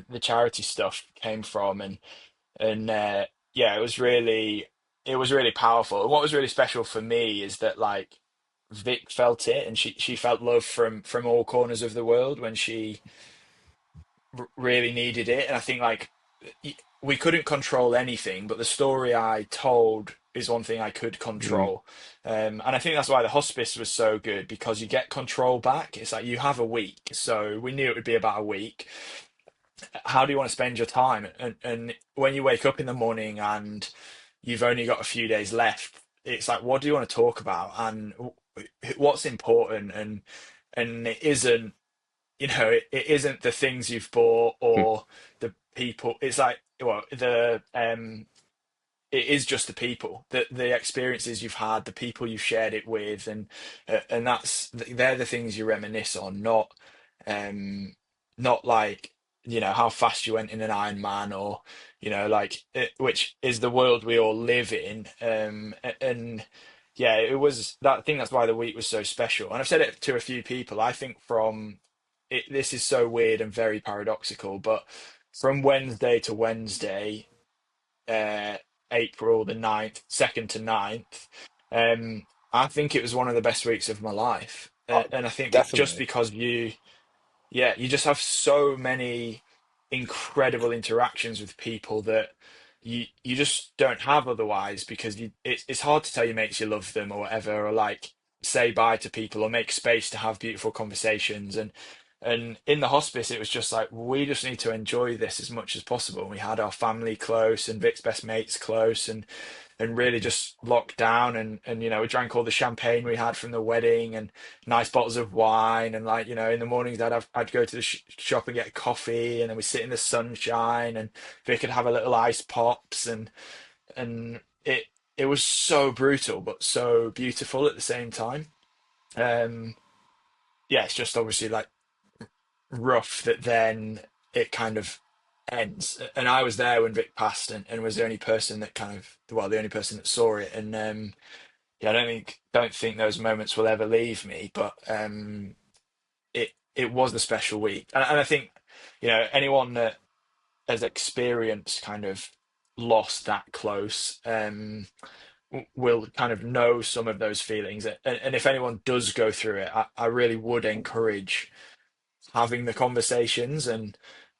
Speaker 2: the charity stuff came from, and yeah, it was really powerful. And what was really special for me is that like Vic felt it, and she felt love from all corners of the world when she really needed it. And I think like we couldn't control anything, but the story I told is one thing I could
Speaker 3: Mm.
Speaker 2: control. And I think that's why the hospice was so good, because you get control back. It's like you have a week, so we knew it would be about a week. How do you want to spend your time? And when you wake up in the morning and you've only got a few days left, it's like, what do you want to talk about, and what's important? And it isn't, it isn't the things you've bought or the people. It's like, well, it is just the people, the experiences you've had, the people you've shared it with, and they're the things you reminisce on, um not like, how fast you went in an Ironman, or like which is the world we all live in. And yeah, it was that. I think that's why the week was so special, and I've said it to a few people. I think from it, this is so weird and very paradoxical, but from Wednesday to Wednesday, uh, April the 9th, 2nd to 9th, I think it was one of the best weeks of my life.
Speaker 1: Oh,
Speaker 2: And I think just
Speaker 1: definitely.
Speaker 2: because you just have so many incredible interactions with people that you just don't have otherwise, because it's hard to tell your mates you love them or whatever, or like say bye to people or make space to have beautiful conversations. And in the hospice, it was just like, we just need to enjoy this as much as possible. We had our family close and Vic's best mates close, and really just locked down, and we drank all the champagne we had from the wedding, and nice bottles of wine, and like, in the mornings I'd go to the shop and get coffee, and then we sit in the sunshine, and Vic could have a little ice pops, and it was so brutal but so beautiful at the same time. um yeah, it's just obviously like rough that then it kind of ends. And I was there when Vic passed, and was the only person that the only person that saw it. And yeah, I don't think those moments will ever leave me. But it was a special week, and I think anyone that has experienced kind of loss that close, will kind of know some of those feelings. And if anyone does go through it, I really would encourage having the conversations and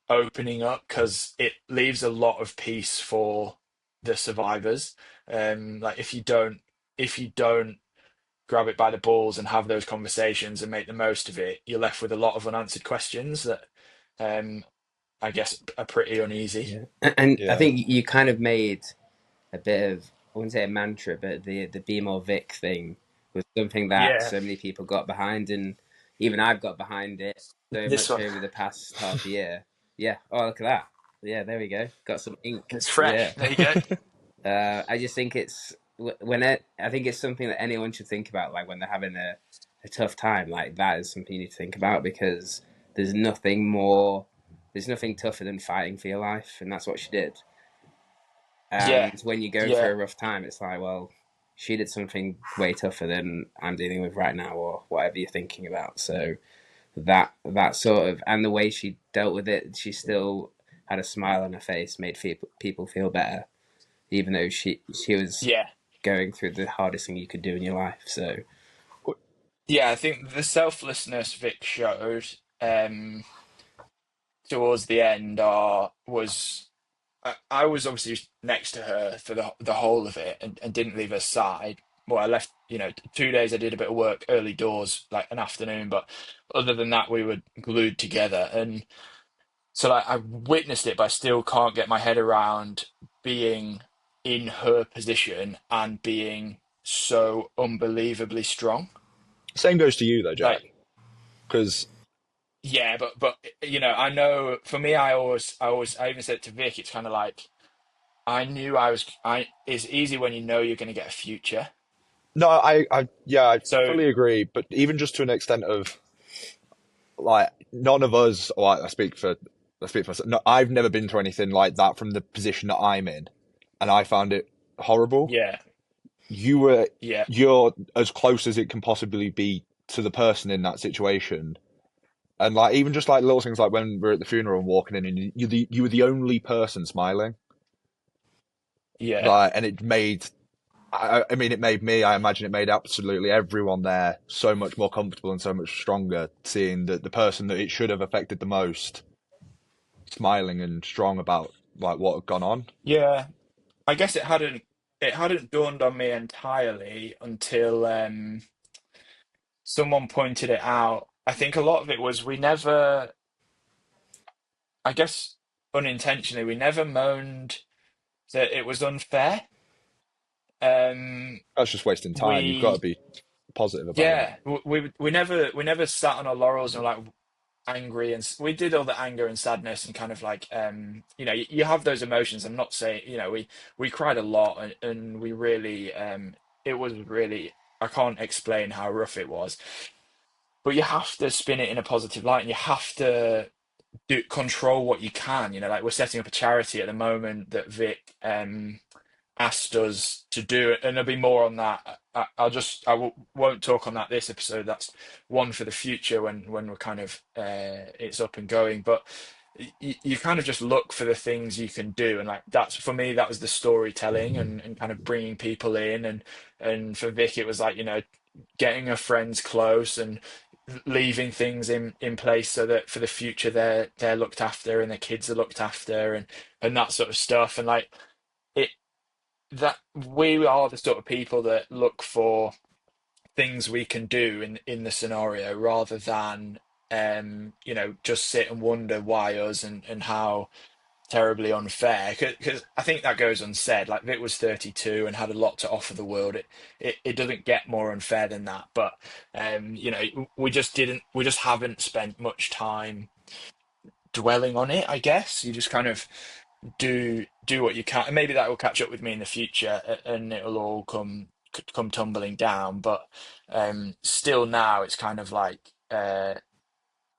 Speaker 2: opening up, because it leaves a lot of peace for the survivors. Like if you don't grab it by the balls and have those conversations and make the most of it, you're left with a lot of unanswered questions that, um, I guess, are pretty uneasy.
Speaker 3: Yeah, and I
Speaker 1: Yeah.
Speaker 3: think you kind of made a bit of, I wouldn't say a mantra, but the Be More Vic thing was something that
Speaker 2: Yeah,
Speaker 3: so many people got behind, and even I've got behind it so
Speaker 2: this
Speaker 3: much
Speaker 2: one,
Speaker 3: over the past half year. Yeah. Oh, look at that. Yeah, there we go. Got some ink.
Speaker 2: it's
Speaker 3: Yeah.
Speaker 2: fresh. There you go.
Speaker 3: I just think it's I think it's something that anyone should think about, like when they're having a tough time. Like that is something you need to think about, because there's nothing more, there's nothing tougher than fighting for your life, and that's what she did.
Speaker 2: Yeah,
Speaker 3: And when you're going through
Speaker 2: yeah,
Speaker 3: a rough time, it's like, well, she did something way tougher than I'm dealing with right now, or whatever you're thinking about. So that sort of, and the way she dealt with it, she still had a smile on her face, made people feel better, even though she was
Speaker 2: yeah,
Speaker 3: going through the hardest thing you could do in your life. So
Speaker 2: yeah. I think the selflessness Vic showed, um, towards the end, I was obviously next to her for the whole of it, and didn't leave her side. Well, I left, 2 days I did a bit of work early doors, like an afternoon, but other than that, we were glued together. And so like I witnessed it, but I still can't get my head around being in her position and being so unbelievably strong.
Speaker 1: Same goes to you though, Jack.
Speaker 2: Like,
Speaker 1: Because
Speaker 2: yeah, but I know for me, I even said it to Vic, it's kind of like, I knew it's easy when you know you're going to get a future.
Speaker 1: no, yeah, I
Speaker 2: So
Speaker 1: fully agree. But even just to an extent of like, none of us, or I speak for myself. No, I've never been through anything like that from the position that I'm in. and I found it horrible.
Speaker 2: Yeah, yeah,
Speaker 1: You're as close as it can possibly be to the person in that situation. And like even just like little things like when we're at the funeral and walking in, and you were the only person smiling.
Speaker 2: yeah,
Speaker 1: Like, and it made, I mean, it made me. I imagine it made absolutely everyone there so much more comfortable and so much stronger, seeing that the person that it should have affected the most smiling and strong about like what had gone on.
Speaker 2: yeah. I guess it hadn't dawned on me entirely until someone pointed it out. I think a lot of it was we never, I guess unintentionally, we never moaned that it was unfair. Um,
Speaker 1: That's just wasting time. You've got to
Speaker 2: we
Speaker 1: be positive about it.
Speaker 2: Yeah, we never sat on our laurels and were like angry, and we did all the anger and sadness and kind of like you have those emotions. I'm not saying, we cried a lot, and we really it was really, I can't explain how rough it was, but you have to spin it in a positive light, and you have to do control what you can. Like we're setting up a charity at the moment that Vic asked us to do it, and there'll be more on that. Won't talk on that this episode. That's one for the future when we're kind of it's up and going. But you kind of just look for the things you can do, and like that's for me. That was the storytelling and kind of bringing people in, and for Vic it was like getting her friends close and leaving things in place so that for the future they're looked after and their kids are looked after and that sort of stuff, and like it that we are the sort of people that look for things we can do in the scenario rather than just sit and wonder why us and how terribly unfair, because I think that goes unsaid. Like Vic was 32 and had a lot to offer the world. It doesn't get more unfair than that, but we just haven't spent much time dwelling on it. I guess you just kind of do what you can, and maybe that will catch up with me in the future, and it'll all come tumbling down. But still, now it's kind of like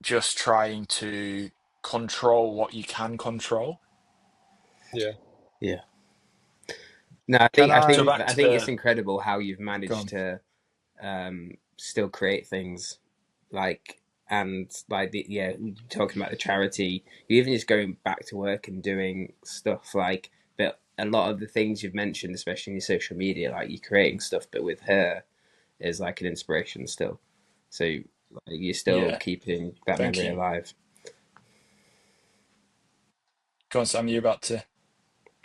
Speaker 2: just trying to control what you can control.
Speaker 1: Yeah.
Speaker 3: Yeah. No, I
Speaker 1: Can
Speaker 3: think I
Speaker 2: So
Speaker 3: think
Speaker 1: I?
Speaker 2: back
Speaker 3: I
Speaker 2: to
Speaker 3: think it's
Speaker 2: the
Speaker 3: incredible how you've
Speaker 2: Go
Speaker 3: managed
Speaker 2: on.
Speaker 3: to still create things like and like yeah, talking about the charity, you even just going back to work and doing stuff like, but a lot of the things you've mentioned, especially in your social media, like you're creating stuff, but with her is like an inspiration still. So like, you're still
Speaker 2: Yeah,
Speaker 3: keeping that
Speaker 2: thank
Speaker 3: memory
Speaker 2: you.
Speaker 3: alive.
Speaker 2: Go on, Sam. You about to?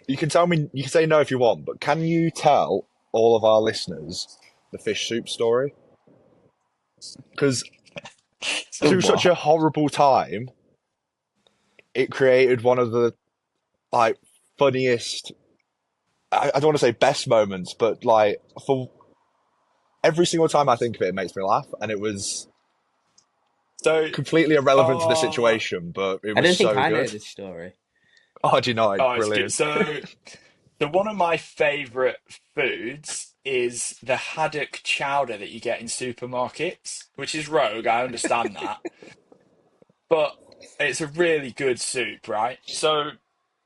Speaker 1: You can tell me. You can say no if you want, but can you tell all of our listeners the fish soup story? Because
Speaker 2: So
Speaker 1: through such a
Speaker 2: what?
Speaker 1: horrible time, it created one of the like funniest. I don't want to say best moments, but like for every single time I think of it, it makes me laugh, and it was
Speaker 2: So,
Speaker 1: completely irrelevant to the
Speaker 2: oh,
Speaker 1: situation, but it
Speaker 3: I
Speaker 1: was
Speaker 3: don't think
Speaker 1: so
Speaker 3: I know
Speaker 1: good.
Speaker 3: this story.
Speaker 1: Oh, do you know? It's
Speaker 2: it's good.
Speaker 1: brilliant.
Speaker 2: So one of my favorite foods is the haddock chowder that you get in supermarkets, which is rogue. I understand that, but it's a really good soup, right? So,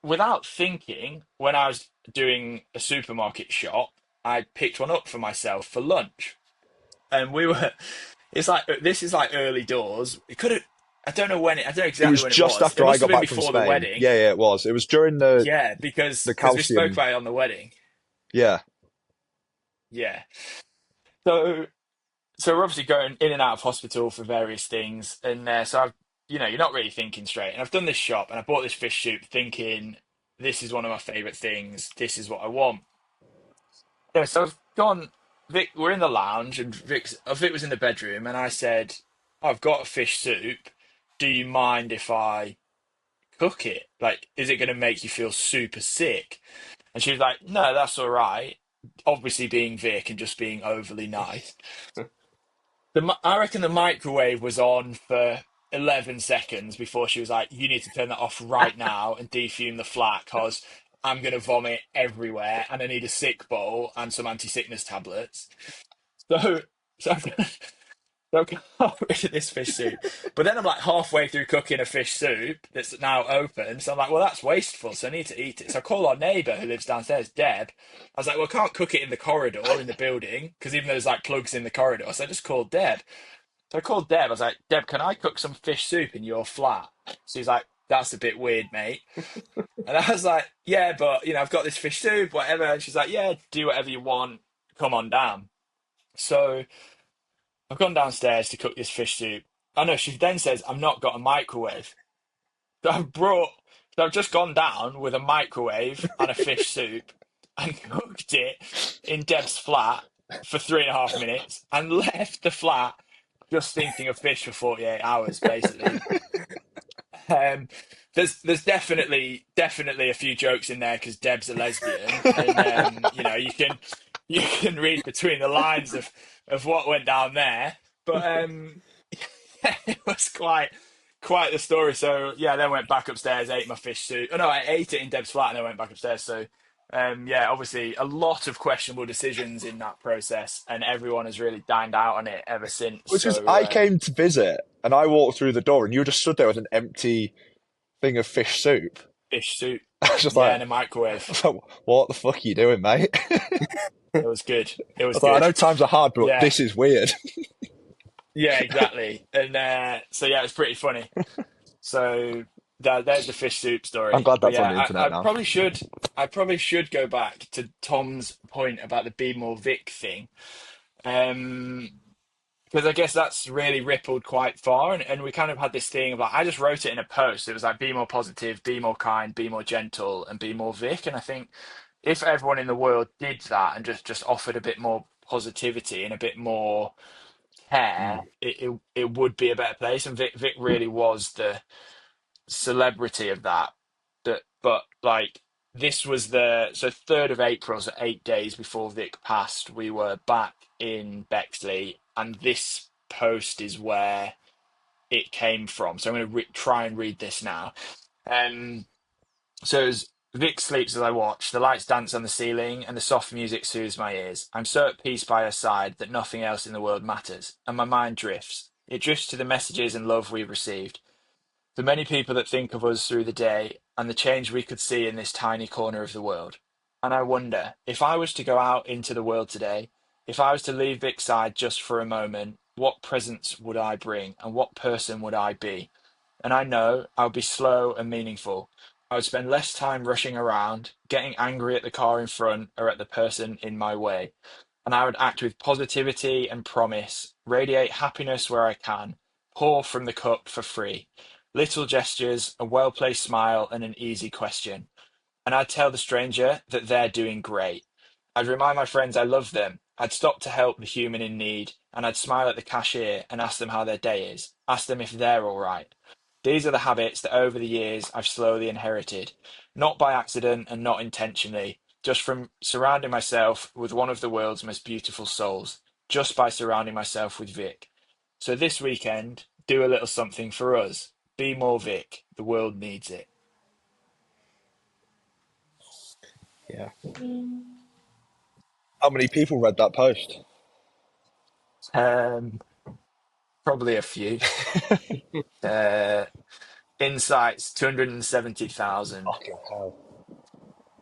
Speaker 2: without thinking, when I was doing a supermarket shop, I picked one up for myself for lunch, and we were. It's like this is like early doors. It could have. I don't know
Speaker 1: It
Speaker 2: exactly
Speaker 1: was
Speaker 2: when it
Speaker 1: just
Speaker 2: was. It
Speaker 1: after I
Speaker 2: must have
Speaker 1: got
Speaker 2: been
Speaker 1: back from
Speaker 2: before the
Speaker 1: Spain.
Speaker 2: wedding.
Speaker 1: Yeah, yeah, it was. It was during
Speaker 2: Yeah,
Speaker 1: the
Speaker 2: because we spoke
Speaker 1: calcium.
Speaker 2: about it on the wedding.
Speaker 1: Yeah,
Speaker 2: Yeah. So we're obviously going in and out of hospital for various things, and so I've you're not really thinking straight. And I've done this shop, and I bought this fish soup, thinking this is one of my favorite things. This is what I want. Yeah, so I've gone. Vic, we're in the lounge, and Vic was in the bedroom, and I said, "I've got a fish soup. Do you mind if I cook it? Like, is it going to make you feel super sick?" And she was like, "No, that's all right." Obviously, being Vic and just being overly nice. I reckon the microwave was on for 11 seconds before she was like, "You need to turn that off right now and defume the flat because I'm going to vomit everywhere and I need a sick bowl and some anti-sickness tablets." So, so So I got rid of this fish soup. But then I'm like halfway through cooking a fish soup that's now open. So I'm like, well, that's wasteful. So I need to eat it. So I call our neighbour who lives downstairs, Deb. I was like, well, I can't cook it in the corridor in the building because even though there's like plugs in the corridor. So I just called Deb. So I called Deb. I was like, Deb, can I cook some fish soup in your flat? She's like, that's a bit weird, mate. And I was like, yeah, but I've got this fish soup, whatever. And she's like, yeah, do whatever you want. Come on down. So I've gone downstairs to cook this fish soup. I know she then says, I've not got a microwave. So I've just gone down with a microwave and a fish soup and cooked it in Deb's flat for 3.5 minutes and left the flat just thinking of fish for 48 hours, basically. Um, there's definitely a few jokes in there because Deb's a lesbian, and you can read between the lines of what went down there. But yeah, it was quite the story. So yeah, I then went back upstairs, ate my fish soup. Oh no, I ate it in Deb's flat and then went back upstairs. So yeah, obviously a lot of questionable decisions in that process, and everyone has really dined out on it ever since.
Speaker 1: Which is,
Speaker 2: So
Speaker 1: I came to visit and I walked through the door and you just stood there with an empty thing of fish soup.
Speaker 2: fish soup,
Speaker 1: I was just
Speaker 2: yeah,
Speaker 1: like,
Speaker 2: in a microwave.
Speaker 1: what the fuck are you doing, mate?
Speaker 2: It was good. It
Speaker 1: I
Speaker 2: was
Speaker 1: was like, I
Speaker 2: good.
Speaker 1: know times are hard, but
Speaker 2: Yeah,
Speaker 1: this is weird.
Speaker 2: yeah, exactly. And so yeah, it's pretty funny. So there's the fish soup
Speaker 1: I'm
Speaker 2: story.
Speaker 1: glad
Speaker 2: But
Speaker 1: that's on the
Speaker 2: yeah,
Speaker 1: internet now.
Speaker 2: I probably should go back to Tom's point about the Be More Vic thing. Um, because I guess that's really rippled quite far, and we kind of had this thing of like I just wrote it in a post. It was like be more positive, be more kind, be more gentle, and be more Vic. And I think if everyone in the world did that and just offered a bit more positivity and a bit more care,
Speaker 3: Mm.
Speaker 2: it would be a better place. And Vic really was the celebrity of that. But like this was the 3rd of April, so 8 days before Vic passed, we were back in Bexley, and this post is where it came from. So I'm going to try and read this now. Um, so as Vic sleeps as I watch, the lights dance on the ceiling and the soft music soothes my ears. I'm so at peace by her side that nothing else in the world matters, and my mind drifts. It drifts to the messages and love we've received, the many people that think of us through the day, and the change we could see in this tiny corner of the world. And I wonder, if I was to go out into the world today, if I was to leave Vic's side just for a moment, what presence would I bring and what person would I be? And I know I would be slow and meaningful. I would spend less time rushing around, getting angry at the car in front or at the person in my way. And I would act with positivity and promise, radiate happiness where I can, pour from the cup for free. Little gestures, a well placed smile, and an easy question. And I'd tell the stranger that they're doing great. I'd remind my friends I love them. I'd stop to help the human in need, and I'd smile at the cashier and ask them how their day is, ask them if they're all right. These are the habits that over the years I've slowly inherited, not by accident and not intentionally, just from surrounding myself with one of the world's most beautiful souls, just by surrounding myself with Vic. So this weekend, do a little something for us. Be more Vic. The world needs it.
Speaker 3: Yeah.
Speaker 1: How many people read that post?
Speaker 2: Um, Probably a few. Uh, Insights, 270,000.
Speaker 1: Fucking hell.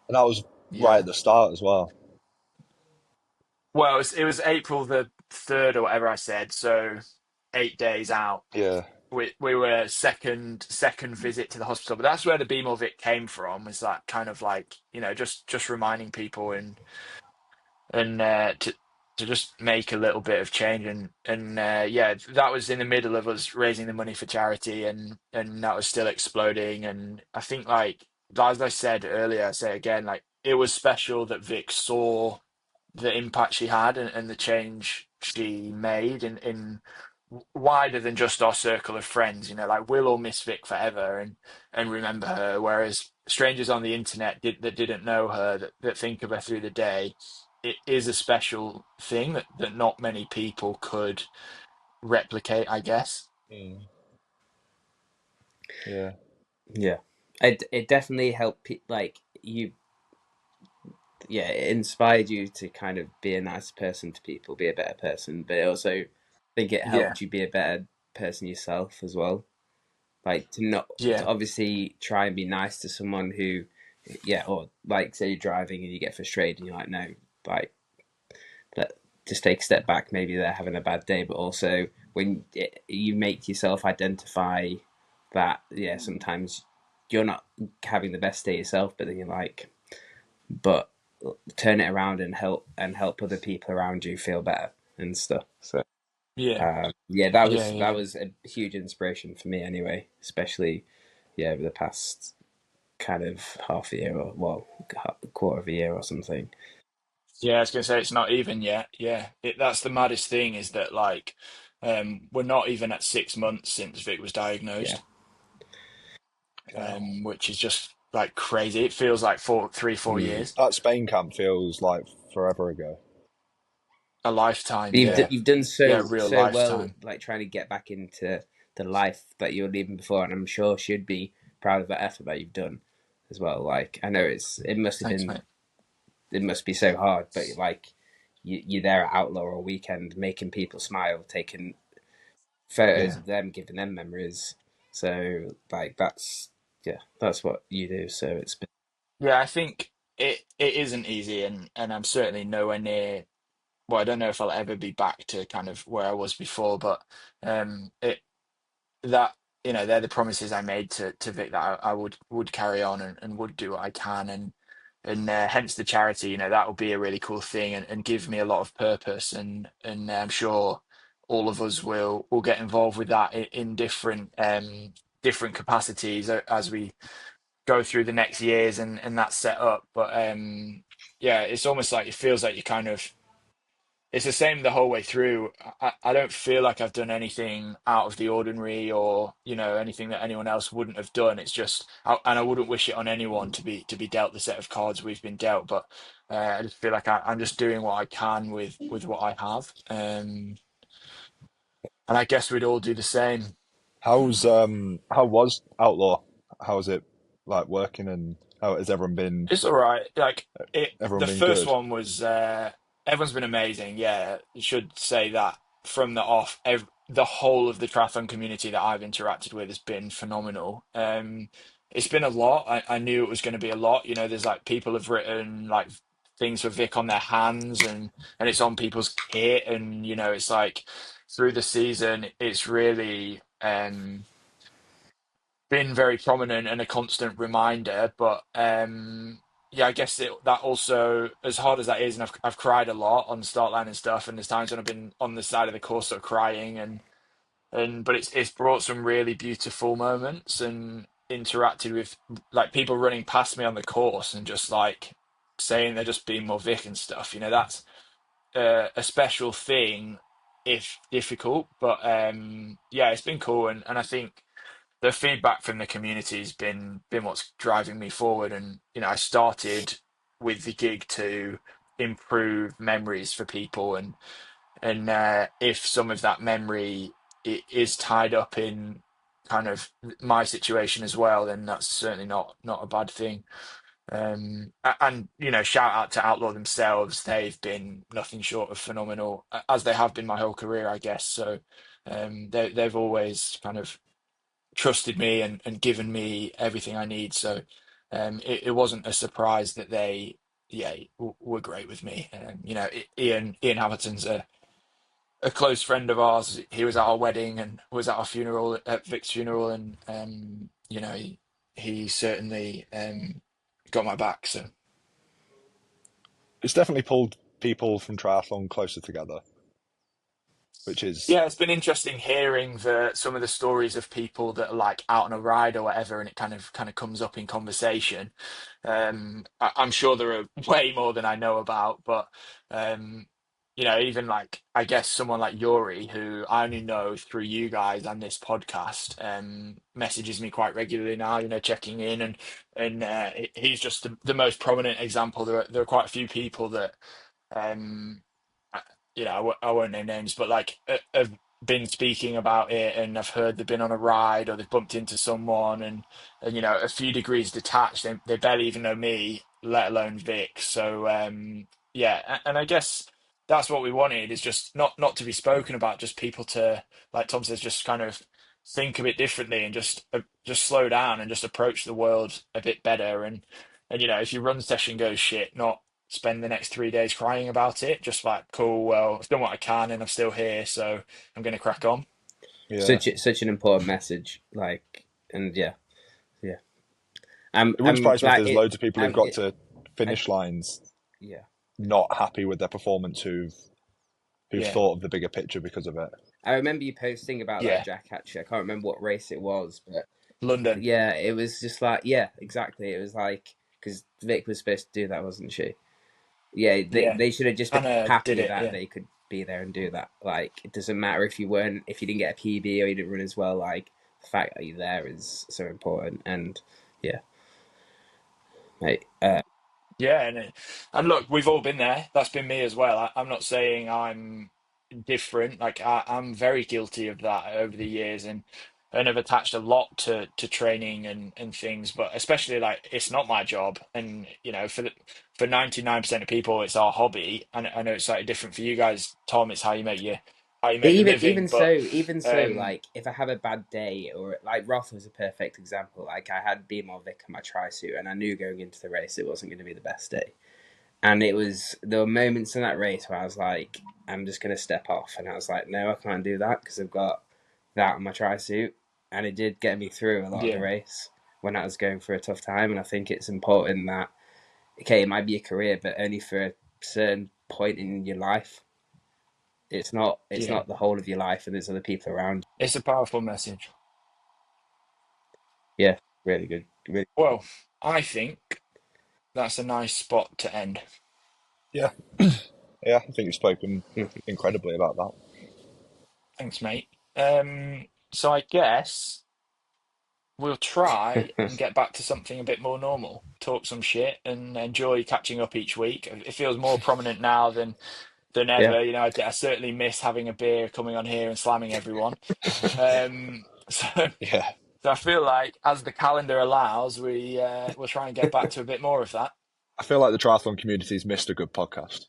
Speaker 1: And that was right
Speaker 2: Yeah.
Speaker 1: at the start as well.
Speaker 2: Well, it was April the 3rd or whatever I said, so 8 days out.
Speaker 1: Yeah.
Speaker 2: We were second visit to the hospital, but that's where the Be More Vic came from. Was that kind of like just reminding people and to just make a little bit of change and yeah, that was in the middle of us raising the money for charity and that was still exploding. And I think, like, as I said earlier, I say again, like, it was special that Vic saw the impact she had and the change she made in wider than just our circle of friends. Like, we'll all miss Vic forever and remember her, whereas strangers on the internet that didn't know her, that think of her through the day, it is a special thing that not many people could replicate, I guess.
Speaker 1: Mm. Yeah.
Speaker 3: Yeah. It definitely helped like you. Yeah, it inspired you to kind of be a nice person to people, be a better person, but it also think it
Speaker 2: Yeah,
Speaker 3: helped you be a better person yourself as well. Like to not to
Speaker 2: yeah,
Speaker 3: obviously try and be nice to someone who, yeah, or like say you're driving and you get frustrated and you're like, no, like let just take a step back. Maybe they're having a bad day, but also when you make yourself identify that, yeah, sometimes you're not having the best day yourself, but then you're like, but turn it around and help other people around you feel better and stuff. So
Speaker 2: yeah,
Speaker 3: yeah,
Speaker 2: yeah,
Speaker 3: that
Speaker 2: yeah.
Speaker 3: was a huge inspiration for me anyway, especially yeah over the past kind of half a year or well a quarter of a year or something.
Speaker 2: Yeah, I was gonna say it's not even yet. Yeah, that's the maddest thing is that like, we're not even at 6 months since Vic was
Speaker 3: Yeah,
Speaker 2: diagnosed,
Speaker 1: Yeah.
Speaker 2: which is just like crazy. It feels like 4
Speaker 3: mm.
Speaker 2: years,
Speaker 1: That Spain camp feels like forever ago.
Speaker 2: a lifetime.
Speaker 3: But
Speaker 2: Yeah,
Speaker 3: you've done
Speaker 2: yeah, real
Speaker 3: so well,
Speaker 2: lifetime.
Speaker 3: like trying to get back into the life that you were leaving before, and I'm sure she'd be proud of that effort that you've done as well. Like I know it must have
Speaker 2: Thanks,
Speaker 3: been
Speaker 2: mate.
Speaker 3: it must be so hard, but like you're there at Outlaw all weekend, making people smile, taking photos
Speaker 2: Yeah,
Speaker 3: of them, giving them memories. So like that's yeah, that's what you do. So it's been
Speaker 2: yeah. I think it isn't easy, and I'm certainly nowhere near. Well, I don't know if I'll ever be back to kind of where I was before, but it that they're the promises I made to Vic that I would carry on and would do what I can and hence the charity. That will be a really cool thing and give me a lot of purpose and I'm sure all of us will get involved with that in different capacities as we go through the next years and that's set up. But yeah, it's almost like it feels like you kind of it's the same the whole way through. I don't feel like I've done anything out of the ordinary or, anything that anyone else wouldn't have done. It's just, and I wouldn't wish it on anyone to be dealt the set of cards we've been dealt. But I just feel like I'm just doing what I can with what I have. And I guess we'd all do the same.
Speaker 1: How was Outlaw? How's it like working and how has everyone been
Speaker 2: It's all right. Like
Speaker 1: everyone
Speaker 2: the
Speaker 1: been
Speaker 2: first
Speaker 1: good?
Speaker 2: one was everyone's been amazing. Yeah, you should say that from the off. The whole of the triathlon community that I've interacted with has been phenomenal. It's been a lot. I knew it was going to be a lot. There's like people have written like things for Vic on their hands and it's on people's kit and it's like through the season it's really been very prominent and a constant reminder. But yeah, I guess that also, as hard as that is, and I've cried a lot on the start line and stuff, and there's times when I've been on the side of the course sort of crying, and but it's brought some really beautiful moments and interacted with like people running past me on the course and just like saying they're just being more Vic and stuff. That's a special thing if difficult, but yeah, it's been cool, and I think the feedback from the community has been what's driving me forward. And I started with the gig to improve memories for people, and if some of that memory is tied up in kind of my situation as well, then that's certainly not a bad thing. And shout out to Outlaw themselves. They've been nothing short of phenomenal, as they have been my whole career, I guess. So they've always kind of trusted me and given me everything I need. So it wasn't a surprise that they, yeah, were great with me. Ian Hamilton's a close friend of ours. He was at our wedding and was at our funeral, at Vic's funeral, and he certainly got my back. So
Speaker 1: It's definitely pulled people from triathlon closer together, which is
Speaker 2: yeah, it's been interesting hearing some of the stories of people that are like out on a ride or whatever, and it kind of comes up in conversation. I'm sure there are way more than I know about, but um, even like I guess someone like Yuri, who I only know through you guys and this podcast, messages me quite regularly now. Checking in, and he's just the most prominent example. There are quite a few people that. Um, I- I won't name names, but like have been speaking about it, and I've heard they've been on a ride or they've bumped into someone, and a few degrees detached. They barely even know me, let alone Vic. So yeah, and I guess that's what we wanted, is just not to be spoken about, just people to, like Tom says, just kind of think a bit differently and just slow down and just approach the world a bit better. And if your run session goes shit, not spend the next 3 days crying about it. Just like, cool, well, I've done what I can and I'm still here, so I'm going to crack on.
Speaker 1: Yeah.
Speaker 3: Such an important message. Like, and yeah.
Speaker 1: It wouldn't surprise me if
Speaker 3: Like
Speaker 1: there's loads of people who've got to finish
Speaker 3: I,
Speaker 1: lines
Speaker 3: yeah.
Speaker 1: not happy with their performance who've
Speaker 2: Yeah.
Speaker 1: thought of the bigger picture because of it.
Speaker 3: I remember you posting about
Speaker 2: Yeah.
Speaker 3: that, Jack. Actually, I can't remember what race it was, but
Speaker 2: London.
Speaker 3: yeah, it was just like, yeah, exactly. It was like, because Vic was supposed to do that, wasn't she? Yeah, they should have just been happy
Speaker 2: did it,
Speaker 3: that
Speaker 2: yeah.
Speaker 3: they could be there and do that. Like, it doesn't matter if you didn't get a PB or you didn't run as well. Like, the fact that you're there is so important. And yeah, like,
Speaker 2: Yeah, and look, we've all been there. That's been me as well. I'm not saying I'm different. Like I'm very guilty of that over the years, and have attached a lot to training and things. But especially like it's not my job, and for 99% of people, it's our hobby. And I know it's slightly different for you guys, Tom. It's how you make your living. But
Speaker 3: even so, like if I have a bad day, or like Roth was a perfect example. Like I had BMR Vic on my tri suit, and I knew going into the race it wasn't going to be the best day. And there were moments in that race where I was like, I'm just going to step off, and I was like, no, I can't do that because I've got that on my tri suit, and it did get me through a lot of the race when I was going through a tough time. And I think it's important that, okay, it might be a career, but only for a certain point in your life. It's not the whole of your life, and there's other people around.
Speaker 2: it's a powerful message.
Speaker 3: Yeah, really good. Really.
Speaker 2: Well, I think that's a nice spot to end.
Speaker 1: Yeah. Yeah, I think you've spoken incredibly about that.
Speaker 2: Thanks, mate. So I guess we'll try and get back to something a bit more normal, talk some shit, and enjoy catching up each week. It feels more prominent now than ever. I certainly miss having a beer, coming on here and slamming everyone. So
Speaker 1: Yeah.
Speaker 2: I feel like as the calendar allows, we'll try and get back to a bit more of that.
Speaker 1: I feel like the triathlon community's missed a good podcast.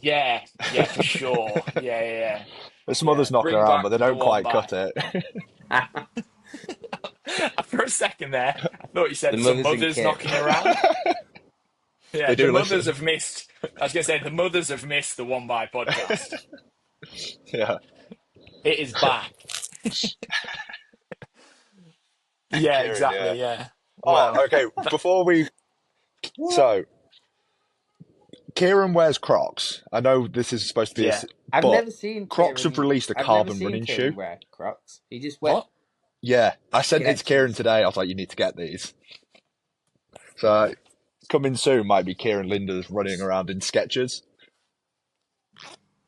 Speaker 2: Yeah, for sure. Yeah.
Speaker 1: There's some others knocking
Speaker 2: Bring
Speaker 1: around,
Speaker 2: back
Speaker 1: but they
Speaker 2: the
Speaker 1: don't
Speaker 2: one
Speaker 1: quite
Speaker 2: by.
Speaker 1: cut it.
Speaker 2: For a second there, I thought you said
Speaker 3: The
Speaker 2: some
Speaker 3: mothers and
Speaker 2: mothers
Speaker 3: kids.
Speaker 2: knocking around. Yeah,
Speaker 1: They
Speaker 2: the
Speaker 1: do
Speaker 2: mothers
Speaker 1: listen.
Speaker 2: have missed. I was going to say the mothers have missed the One by podcast.
Speaker 1: Yeah.
Speaker 2: It is back. Yeah,
Speaker 1: Kieran,
Speaker 2: exactly. Yeah.
Speaker 1: Oh,
Speaker 2: Well,
Speaker 1: okay. Before we, so Kieran wears Crocs. I know this is supposed to be
Speaker 2: yeah.
Speaker 3: I've
Speaker 1: but
Speaker 3: never seen
Speaker 1: Crocs
Speaker 3: Kieran,
Speaker 1: have released a
Speaker 3: I've
Speaker 1: carbon
Speaker 3: never seen
Speaker 1: running
Speaker 3: Kieran
Speaker 1: shoe.
Speaker 3: wear Crocs. He just wears.
Speaker 2: What?
Speaker 1: Yeah, I sent it to Kieran
Speaker 3: Skechers.
Speaker 1: today. I was like, you need to get these. So coming soon might be Kieran Linda's running around in Skechers.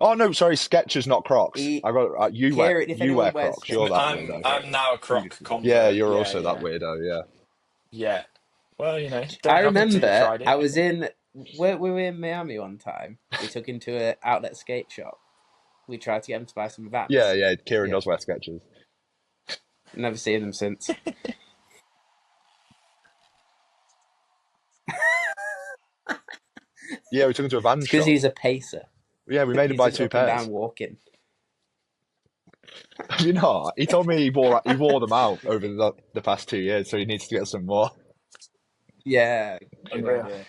Speaker 1: Oh no, sorry, Skechers, not Crocs. I got you
Speaker 3: Kieran, if
Speaker 1: you
Speaker 3: anyone
Speaker 1: wear
Speaker 3: wears
Speaker 1: Crocs. You're that
Speaker 2: I'm
Speaker 1: weirdo.
Speaker 2: now a croc convert.
Speaker 1: Yeah, you're
Speaker 2: Yeah,
Speaker 1: also that
Speaker 2: yeah.
Speaker 1: weirdo. Yeah.
Speaker 2: Yeah. Well,
Speaker 3: I
Speaker 2: don't knock it till you
Speaker 3: remember
Speaker 2: tried it.
Speaker 3: I was in. We were in Miami one time. We took him to an outlet skate shop. We tried to get him to buy some Vans.
Speaker 1: Yeah. Kieran
Speaker 3: Yeah.
Speaker 1: does wear Skechers.
Speaker 3: Never seen them since.
Speaker 1: Yeah, we took him to a Vans
Speaker 3: Because
Speaker 1: shop.
Speaker 3: he's a pacer.
Speaker 1: Yeah, we made him
Speaker 3: He's
Speaker 1: buy
Speaker 3: just
Speaker 1: two
Speaker 3: up and
Speaker 1: pairs.
Speaker 3: down walking.
Speaker 1: You know, he told me he wore them out over the past 2 years, so he needs to get some more.
Speaker 3: Yeah. Good
Speaker 2: Unreal.
Speaker 3: idea.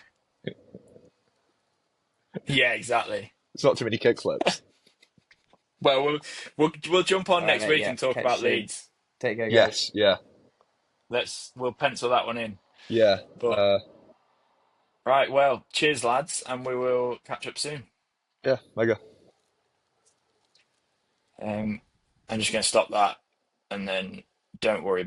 Speaker 2: Yeah, exactly.
Speaker 1: It's not too many kick flips.
Speaker 2: Well, we'll jump on
Speaker 3: All
Speaker 2: next
Speaker 3: right,
Speaker 2: week
Speaker 3: yeah,
Speaker 2: and talk
Speaker 3: catch
Speaker 2: about
Speaker 3: you soon.
Speaker 2: Leeds.
Speaker 3: Take care, guys.
Speaker 1: Yes, yeah,
Speaker 2: We'll pencil that one in.
Speaker 1: yeah.
Speaker 2: But right, well, cheers, lads, and we will catch up soon.
Speaker 1: Yeah, mega.
Speaker 2: I'm just going to stop that, and then don't worry